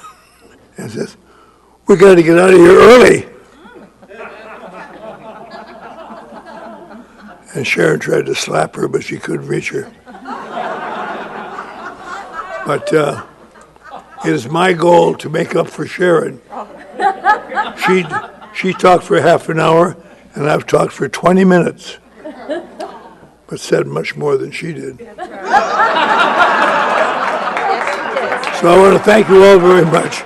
and says, we got to get out of here early. And Sharon tried to slap her, but she couldn't reach her. But it is my goal to make up for Sharon. She talked for half an hour, and I've talked for 20 minutes, but said much more than she did. So I want to thank you all very much.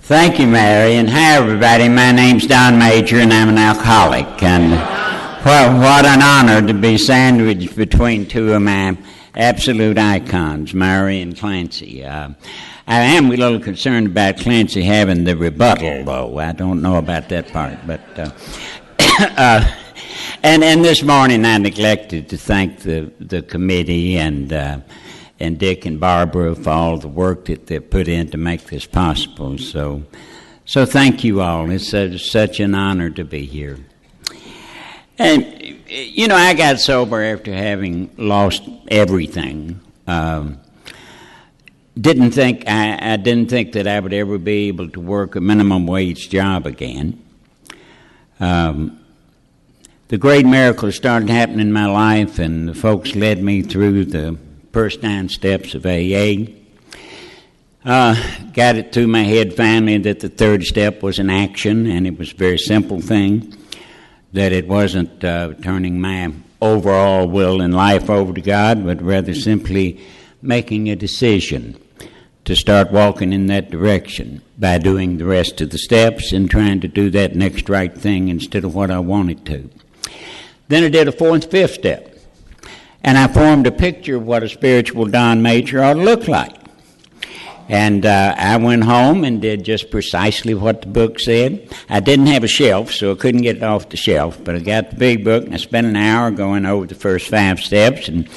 Thank you, Mary, and hi, everybody. My name's Don Major, and I'm an alcoholic. And what an honor to be sandwiched between two of my absolute icons, Mary and Clancy. I am a little concerned about Clancy having the rebuttal, though. I don't know about that part. But and this morning I neglected to thank the committee and Dick and Barbara for all the work that they put in to make this possible. So thank you all. It's such an honor to be here. And, you know, I got sober after having lost everything. Didn't think that I would ever be able to work a minimum wage job again. The great miracles started happening in my life, and the folks led me through the first 9 steps of AA. Got it through my head finally that the 3rd step was an action, and it was a very simple thing, that it wasn't turning my overall will in life over to God, but rather simply making a decision to start walking in that direction by doing the rest of the steps and trying to do that next right thing instead of what I wanted to. Then I did a 4th and 5th step. And I formed a picture of what a spiritual Don Major ought to look like. And I went home and did just precisely what the book said. I didn't have a shelf, so I couldn't get it off the shelf, but I got the big book, and I spent an hour going over the first 5 steps, and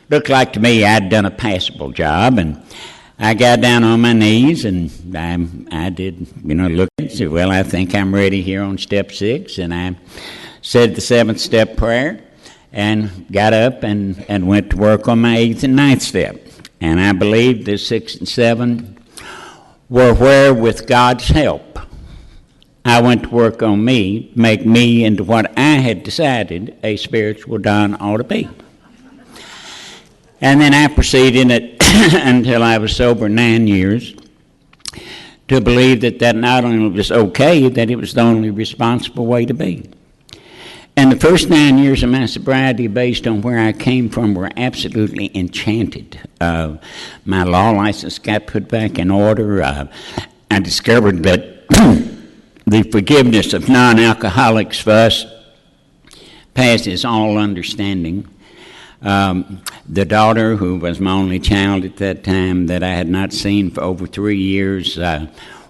looked like to me I'd done a passable job. And I got down on my knees, and I did, look and say, well, I think I'm ready here on step 6, and I said the 7th step prayer, and got up and went to work on my 8th and 9th step. And I believe the 6 and 7 were where, with God's help, I went to work on me, make me into what I had decided a spiritual Don ought to be. And then I proceeded it until I was sober 9 years to believe that not only was okay, that it was the only responsible way to be. And the first 9 years of my sobriety, based on where I came from, were absolutely enchanted. My law license got put back in order. I discovered that the forgiveness of non-alcoholics for us passes all understanding. The daughter, who was my only child at that time, that I had not seen for over 3 years,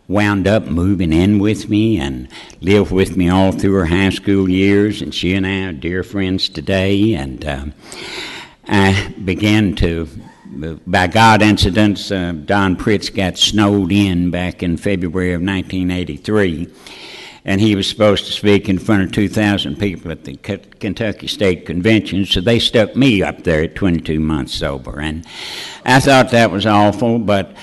wound up moving in with me and lived with me all through her high school years, and she and I are dear friends today. And I began to, by God incidents, Don Pritz got snowed in back in February of 1983, and he was supposed to speak in front of 2,000 people at the Kentucky State Convention, so they stuck me up there at 22 months sober. And I thought that was awful, but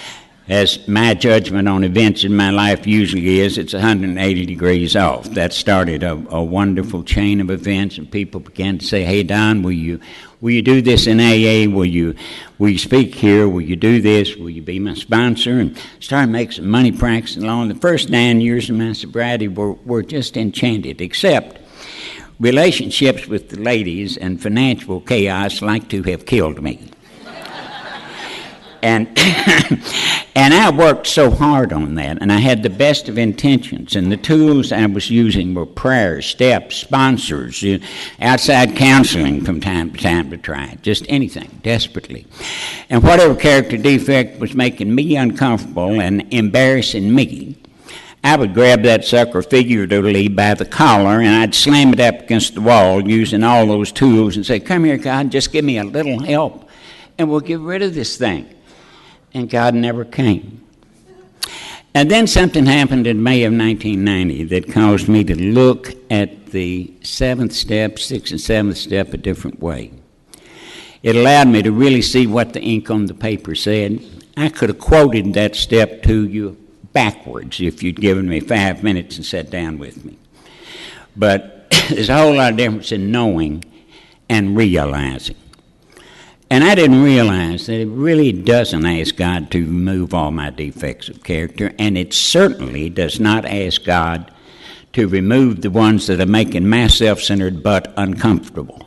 as my judgment on events in my life usually is, it's 180 degrees off. That started a wonderful chain of events, and people began to say, "Hey, Don, will you do this in AA? Will you speak here? Will you do this? Will you be my sponsor?" And started making some money practicing law. And the first 9 years of my sobriety were just enchanted, except relationships with the ladies and financial chaos like to have killed me. And and I worked so hard on that, and I had the best of intentions, and the tools I was using were prayer, steps, sponsors, outside counseling from time to time to try, just anything, desperately. And whatever character defect was making me uncomfortable and embarrassing me, I would grab that sucker figuratively by the collar, and I'd slam it up against the wall using all those tools and say, "Come here, God, just give me a little help, and we'll get rid of this thing." And God never came. And then something happened in May of 1990 that caused me to look at the 7th step, 6th and 7th step a different way. It allowed me to really see what the ink on the paper said. I could have quoted that step to you backwards if you'd given me 5 minutes and sat down with me. But there's a whole lot of difference in knowing and realizing. And I didn't realize that it really doesn't ask God to remove all my defects of character, and it certainly does not ask God to remove the ones that are making my self-centered butt uncomfortable.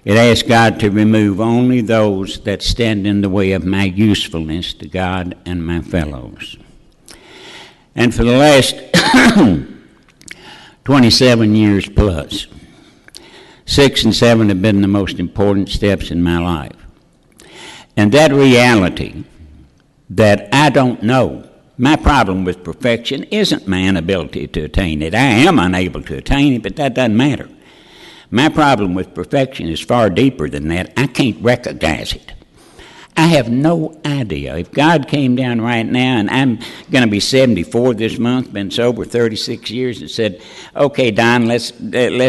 It asks God to remove only those that stand in the way of my usefulness to God and my fellows. And for the last 27 years plus, 6 and 7 have been the most important steps in my life. And that reality that I don't know, my problem with perfection isn't my inability to attain it. I am unable to attain it, but that doesn't matter. My problem with perfection is far deeper than that. I can't recognize it. I have no idea. If God came down right now, and I'm going to be 74 this month, been sober 36 years, and said, "Okay, Don, let's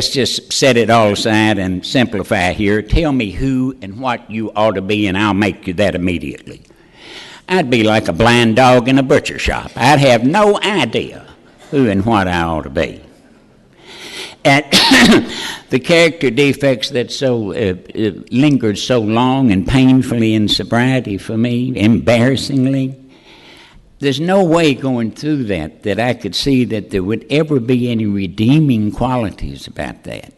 just set it all aside and simplify here. Tell me who and what you ought to be, and I'll make you that immediately." I'd be like a blind dog in a butcher shop. I'd have no idea who and what I ought to be. And the character defects that lingered so long and painfully in sobriety for me, embarrassingly, there's no way going through that I could see that there would ever be any redeeming qualities about that.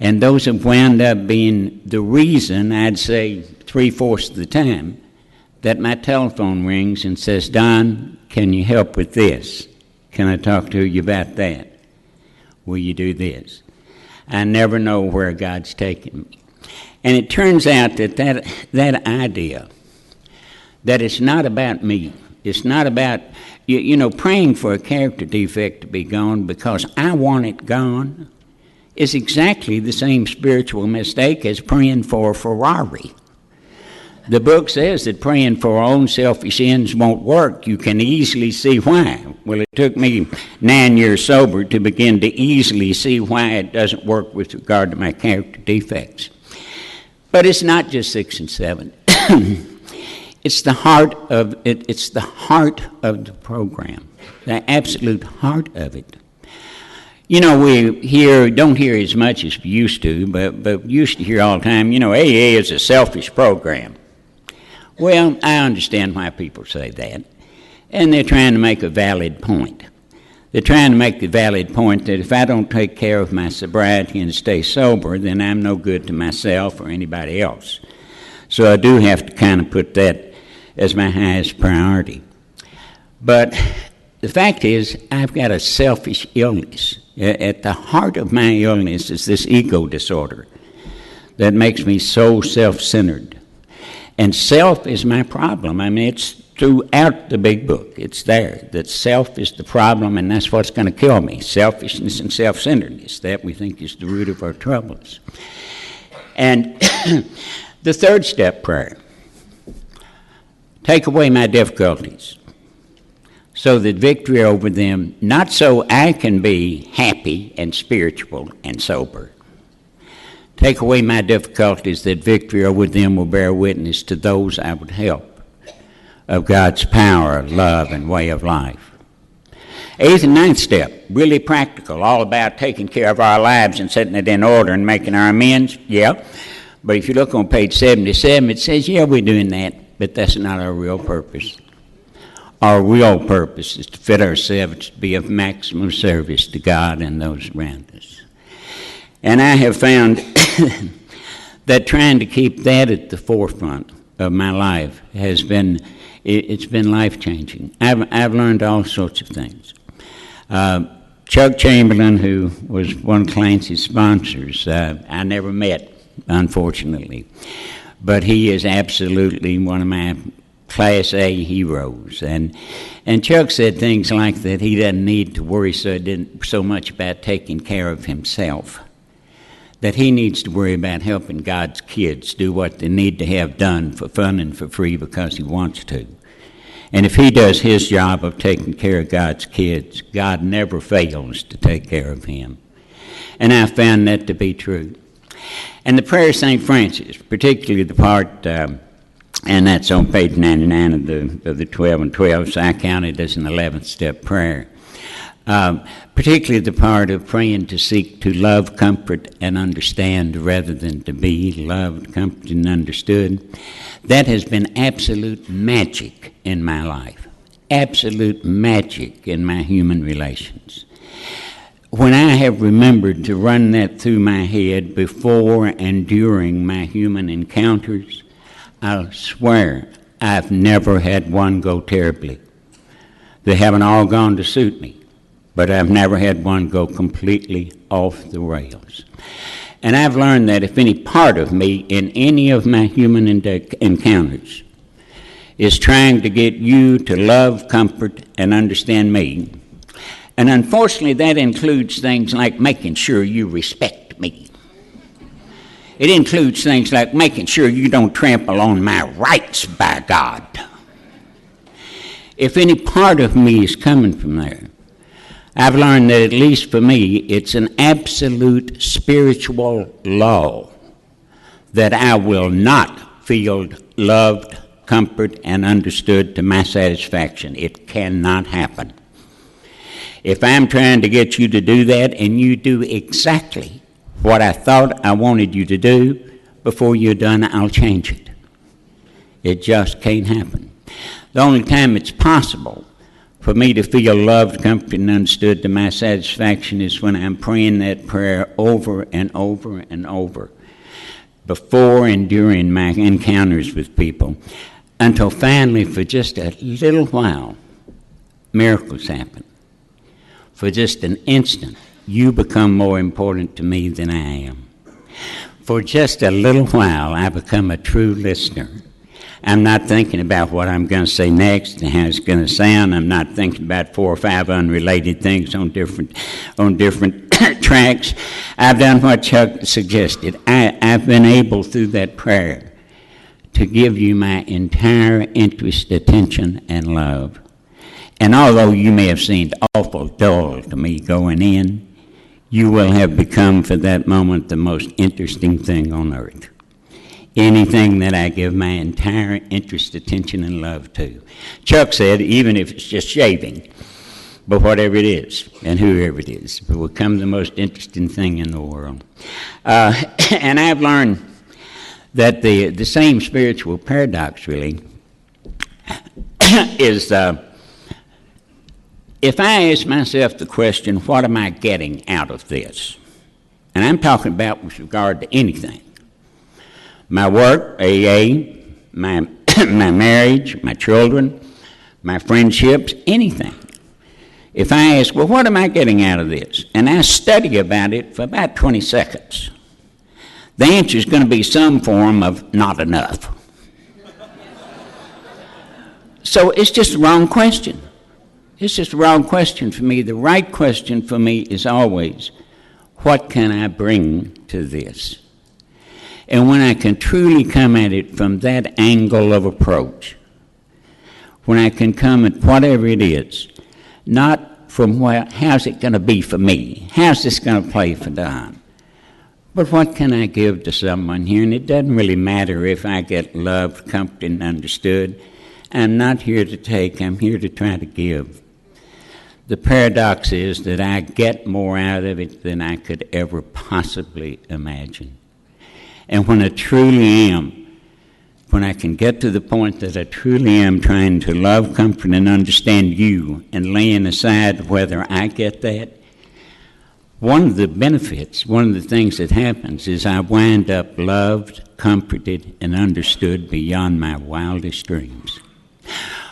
And those have wound up being the reason, I'd say 3/4 of the time, that my telephone rings and says, "Don, can you help with this? Can I talk to you about that? Will you do this?" I never know where God's taking me. And it turns out that idea, that it's not about me, it's not about, praying for a character defect to be gone because I want it gone, is exactly the same spiritual mistake as praying for a Ferrari. The book says that praying for our own selfish ends won't work. You can easily see why. Well, it took me 9 years sober to begin to easily see why it doesn't work with regard to my character defects. But it's not just 6 and 7. It's the heart of it. It's the heart of the program, the absolute heart of it. You know, we don't hear as much as we used to, but we used to hear all the time, AA is a selfish program. Well, I understand why people say that, and they're trying to make a valid point. They're trying to make the valid point that if I don't take care of my sobriety and stay sober, then I'm no good to myself or anybody else. So I do have to kind of put that as my highest priority. But the fact is, I've got a selfish illness. At the heart of my illness is this ego disorder that makes me so self-centered. And self is my problem. I mean, it's throughout the big book. It's there, that self is the problem, and that's what's going to kill me. Selfishness and self-centeredness, that we think is the root of our troubles. And the third step prayer, take away my difficulties, so that victory over them, not so I can be happy and spiritual and sober. Take away my difficulties, that victory over them will bear witness to those I would help of God's power, love, and way of life. 8th and 9th step, really practical, all about taking care of our lives and setting it in order and making our amends. Yeah, but if you look on page 77, it says, yeah, we're doing that, but that's not our real purpose. Our real purpose is to fit ourselves to be of maximum service to God and those around us. And I have found that trying to keep that at the forefront of my life has been, it's been life-changing. I've learned all sorts of things. Chuck Chamberlain, who was one of Clancy's sponsors, I never met, unfortunately. But he is absolutely one of my Class A heroes. And Chuck said things like that he doesn't need to worry so much about taking care of himself, that he needs to worry about helping God's kids do what they need to have done for fun and for free because he wants to. And if he does his job of taking care of God's kids, God never fails to take care of him. And I found that to be true. And the prayer of St. Francis, particularly the part, and that's on page 99 of the 12 and 12, so I count it as an 11th step prayer. Particularly the part of praying to seek to love, comfort, and understand rather than to be loved, comforted, and understood. That has been absolute magic in my life, absolute magic in my human relations. When I have remembered to run that through my head before and during my human encounters, I swear I've never had one go terribly. They haven't all gone to suit me, but I've never had one go completely off the rails. And I've learned that if any part of me in any of my human encounters is trying to get you to love, comfort, and understand me, and unfortunately that includes things like making sure you respect me. It includes things like making sure you don't trample on my rights, by God. If any part of me is coming from there, I've learned that at least for me, it's an absolute spiritual law that I will not feel loved, comforted, and understood to my satisfaction. It cannot happen. If I'm trying to get you to do that and you do exactly what I thought I wanted you to do, before you're done, I'll change it. It just can't happen. The only time it's possible for me to feel loved, comforted, and understood to my satisfaction is when I'm praying that prayer over and over and over, before and during my encounters with people, until finally, for just a little while, miracles happen. For just an instant, you become more important to me than I am. For just a little while, I become a true listener. I'm not thinking about what I'm going to say next and how it's going to sound. I'm not thinking about 4 or 5 unrelated things on different tracks. I've done what Chuck suggested. I've been able, through that prayer, to give you my entire interest, attention, and love. And although you may have seemed awful dull to me going in, you will have become for that moment the most interesting thing on earth. Anything that I give my entire interest, attention, and love to. Chuck said, even if it's just shaving, but whatever it is, and whoever it is, it will become the most interesting thing in the world. And I've learned that the same spiritual paradox, really, is if I ask myself the question, what am I getting out of this? And I'm talking about with regard to anything. My work, AA, my marriage, my children, my friendships, anything. If I ask, well, what am I getting out of this? And I study about it for about 20 seconds. The answer is going to be some form of not enough. So it's just the wrong question. It's just the wrong question for me. The right question for me is always, what can I bring to this? And when I can truly come at it from that angle of approach, when I can come at whatever it is, not from how's it going to be for me? How's this going to play for Don? But what can I give to someone here? And it doesn't really matter if I get loved, comforted, and understood. I'm not here to take, I'm here to try to give. The paradox is that I get more out of it than I could ever possibly imagine. And when I truly am, when I can get to the point that I truly am trying to love, comfort, and understand you, and laying aside whether I get that, one of the benefits, one of the things that happens is I wind up loved, comforted, and understood beyond my wildest dreams.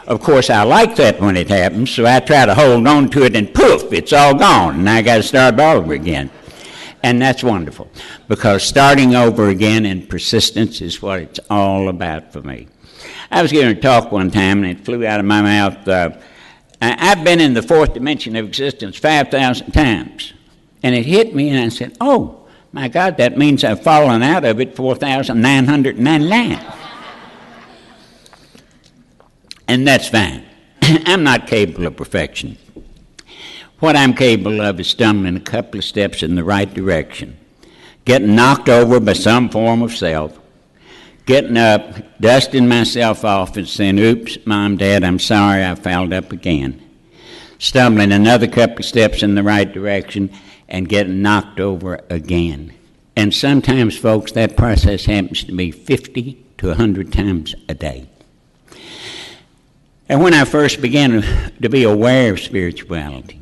Of course, I like that when it happens, so I try to hold on to it, and poof, it's all gone, and I got to start all over again. And that's wonderful, because starting over again and persistence is what it's all about for me. I was giving a talk one time, and it flew out of my mouth. I've been in the fourth dimension of existence 5,000 times. And it hit me, and I said, oh, my God, that means I've fallen out of it 4,999. And that's fine. I'm not capable of perfection. What I'm capable of is stumbling a couple of steps in the right direction, getting knocked over by some form of self, getting up, dusting myself off and saying, oops, Mom, Dad, I'm sorry, I fouled up again. Stumbling another couple of steps in the right direction and getting knocked over again. And sometimes, folks, that process happens to me 50 to 100 times a day. And when I first began to be aware of spirituality,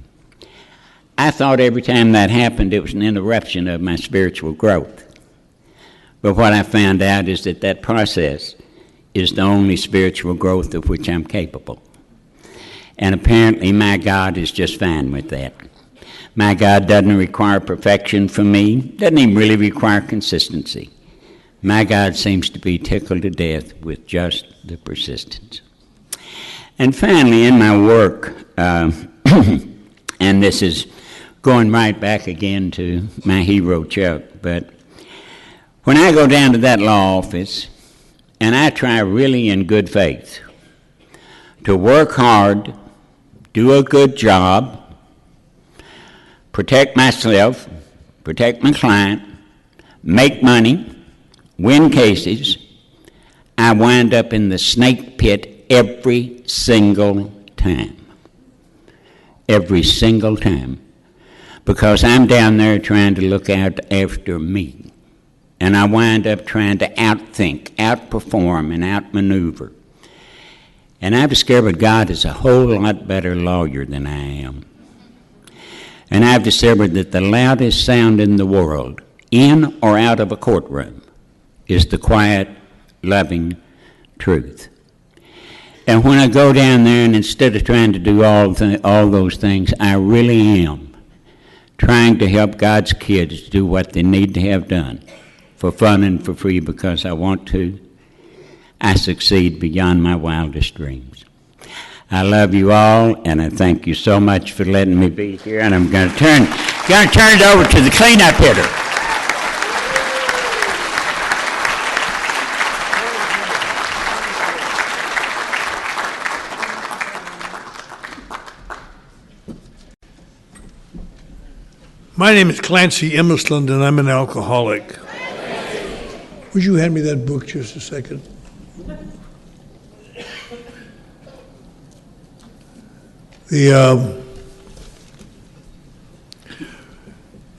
I thought every time that happened it was an interruption of my spiritual growth. But what I found out is that that process is the only spiritual growth of which I'm capable. And apparently my God is just fine with that. My God doesn't require perfection from me, doesn't even really require consistency. My God seems to be tickled to death with just the persistence. And finally, in my work, and this is going right back again to my hero, Chuck, but when I go down to that law office, and I try really in good faith to work hard, do a good job, protect myself, protect my client, make money, win cases, I wind up in the snake pit every single time. Every single time. Because I'm down there trying to look out after me. And I wind up trying to outthink, outperform, and outmaneuver. And I've discovered God is a whole lot better lawyer than I am. And I've discovered that the loudest sound in the world, in or out of a courtroom, is the quiet, loving truth. And when I go down there, and instead of trying to do all those things, I really am trying to help God's kids do what they need to have done for fun and for free because I want to. I succeed beyond my wildest dreams. I love you all, and I thank you so much for letting me be here. And I'm going to turn it over to the cleanup hitter. My name is Clancy Emerson, and I'm an alcoholic. Would you hand me that book just a second?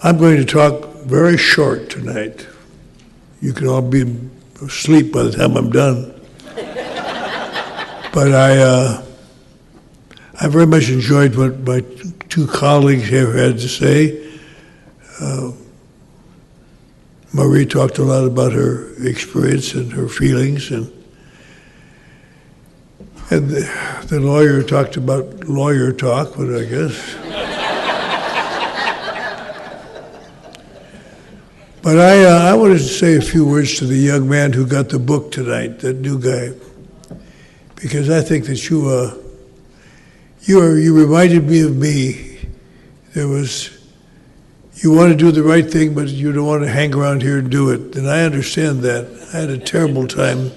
I'm going to talk very short tonight. You can all be asleep by the time I'm done. But I very much enjoyed what my two colleagues here had to say. Marie talked a lot about her experience and her feelings, and the lawyer talked about lawyer talk, but I guess. But I wanted to say a few words to the young man who got the book tonight, that new guy, because I think that you reminded me of me. You want to do the right thing, but you don't want to hang around here and do it. And I understand that. I had a terrible time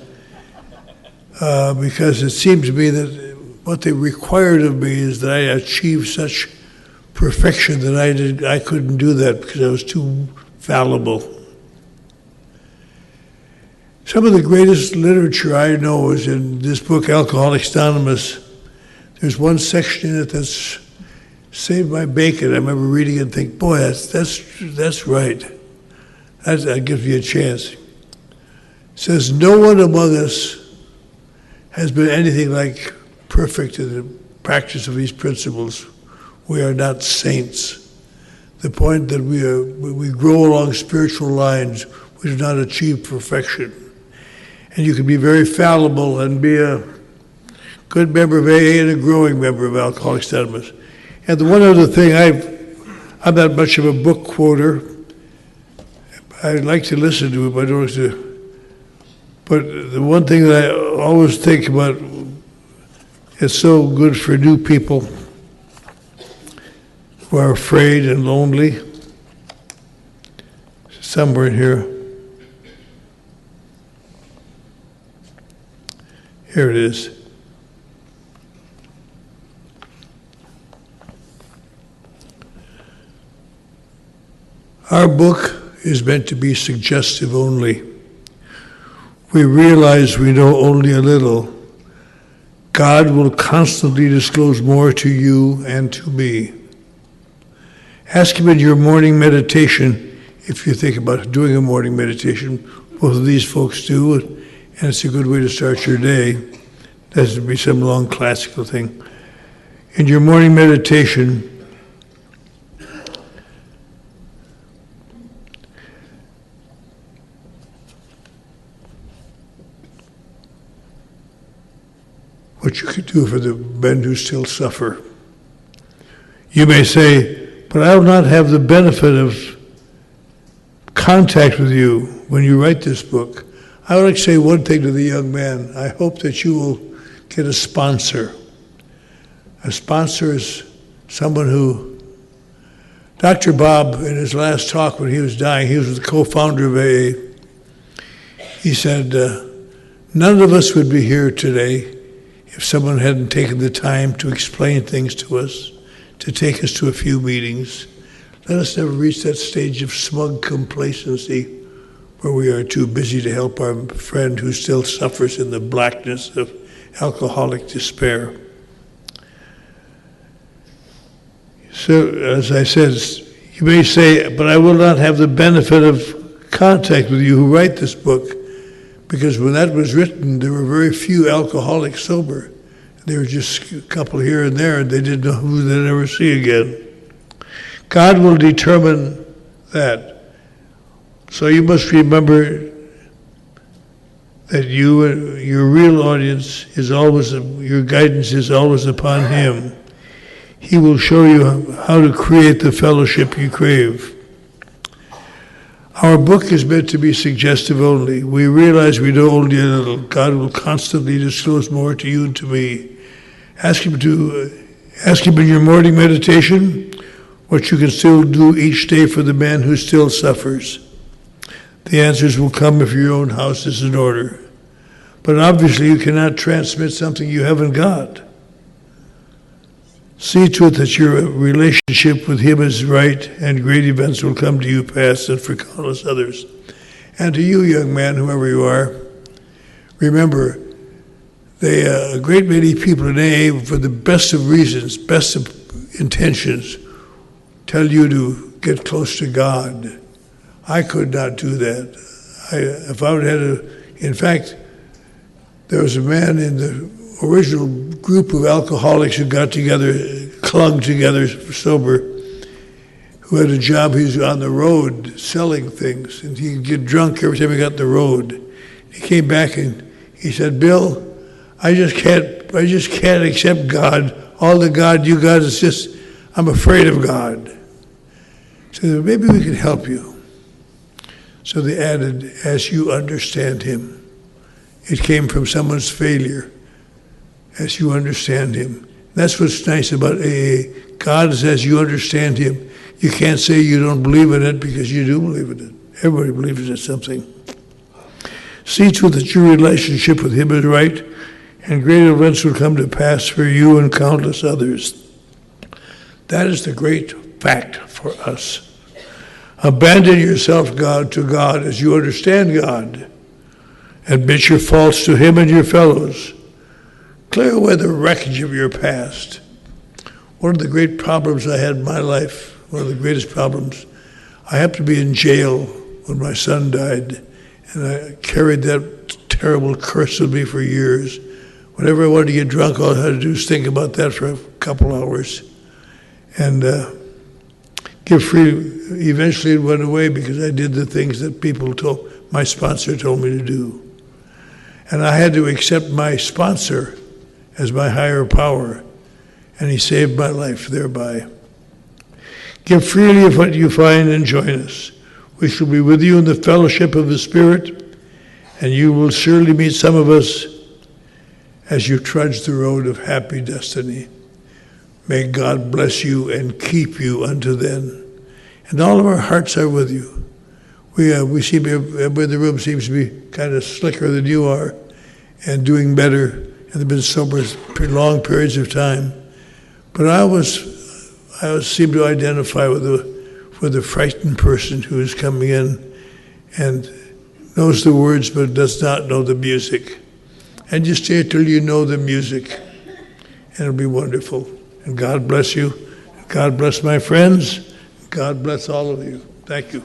because it seemed to me that what they required of me is that I achieve such perfection that I couldn't do that because I was too fallible. Some of the greatest literature I know is in this book, Alcoholics Anonymous. There's one section in it that's saved my bacon. I remember reading it and think, boy, that's right. That gives you a chance. It says, no one among us has been anything like perfect in the practice of these principles. We are not saints. The point that we grow along spiritual lines, we do not achieve perfection. And you can be very fallible and be a good member of AA and a growing member of Alcoholics Anonymous. And the one other thing, I'm not much of a book quoter. I like to listen to it, but I don't like to. But the one thing that I always think about, it's so good for new people who are afraid and lonely. Somewhere in here. Here it is. Our book is meant to be suggestive only. We realize we know only a little. God will constantly disclose more to you and to me. Ask Him in your morning meditation, if you think about doing a morning meditation. Both of these folks do, and it's a good way to start your day. It doesn't be some long classical thing. In your morning meditation, what you could do for the men who still suffer. You may say, but I will not have the benefit of contact with you when you write this book. I would like to say one thing to the young man. I hope that you will get a sponsor. A sponsor is someone who, Dr. Bob, in his last talk when he was dying, he was the co-founder of AA. He said, none of us would be here today if someone hadn't taken the time to explain things to us, to take us to a few meetings. Let us never reach that stage of smug complacency where we are too busy to help our friend who still suffers in the blackness of alcoholic despair. So, as I said, you may say, but I will not have the benefit of contact with you who write this book, because when that was written, there were very few alcoholics sober. There were just a couple here and there, and they didn't know who they'd ever see again. God will determine that. So you must remember that your real audience is always, your guidance is always upon Him. He will show you how to create the fellowship you crave. Our book is meant to be suggestive only. We realize we know only a little. God will constantly disclose more to you and to me. Ask Him in your morning meditation what you can still do each day for the man who still suffers. The answers will come if your own house is in order. But obviously you cannot transmit something you haven't got. See to it that your relationship with him is right, and great events will come to you past and for countless others. And to you, young man, whoever you are, remember, a great many people in AA, for the best of reasons, best of intentions, tell you to get close to God. I could not do that. If I would have had in fact, there was a man in the original group of alcoholics who got together, clung together, sober, who had a job. He was on the road selling things, and he'd get drunk every time he got on the road. He came back and he said, "Bill, I just can't accept God. All the God you got is just, I'm afraid of God." So maybe we can help you. So they added, "as you understand him." It came from someone's failure. As you understand him. That's what's nice about AA. God is as you understand him. You can't say you don't believe in it, because you do believe in it. Everybody believes in something. See to it that your relationship with him is right, and great events will come to pass for you and countless others. That is the great fact for us. Abandon yourself, God, to God as you understand God. Admit your faults to him and your fellows. Clear away the wreckage of your past. One of the great problems I had in my life, one of the greatest problems, I happened to be in jail when my son died, and I carried that terrible curse with me for years. Whenever I wanted to get drunk, all I had to do was think about that for a couple hours. And get free. Eventually it went away because I did the things that my sponsor told me to do. And I had to accept my sponsor as my higher power, and he saved my life thereby. Give freely of what you find and join us. We shall be with you in the fellowship of the Spirit, and you will surely meet some of us as you trudge the road of happy destiny. May God bless you and keep you unto then. And all of our hearts are with you. We seem, everybody in the room seems to be kind of slicker than you are and doing better, and they've been sober for long periods of time. But I always seem to identify with the frightened person who is coming in and knows the words but does not know the music. And you stay till you know the music, and it'll be wonderful. And God bless you. God bless my friends. God bless all of you. Thank you.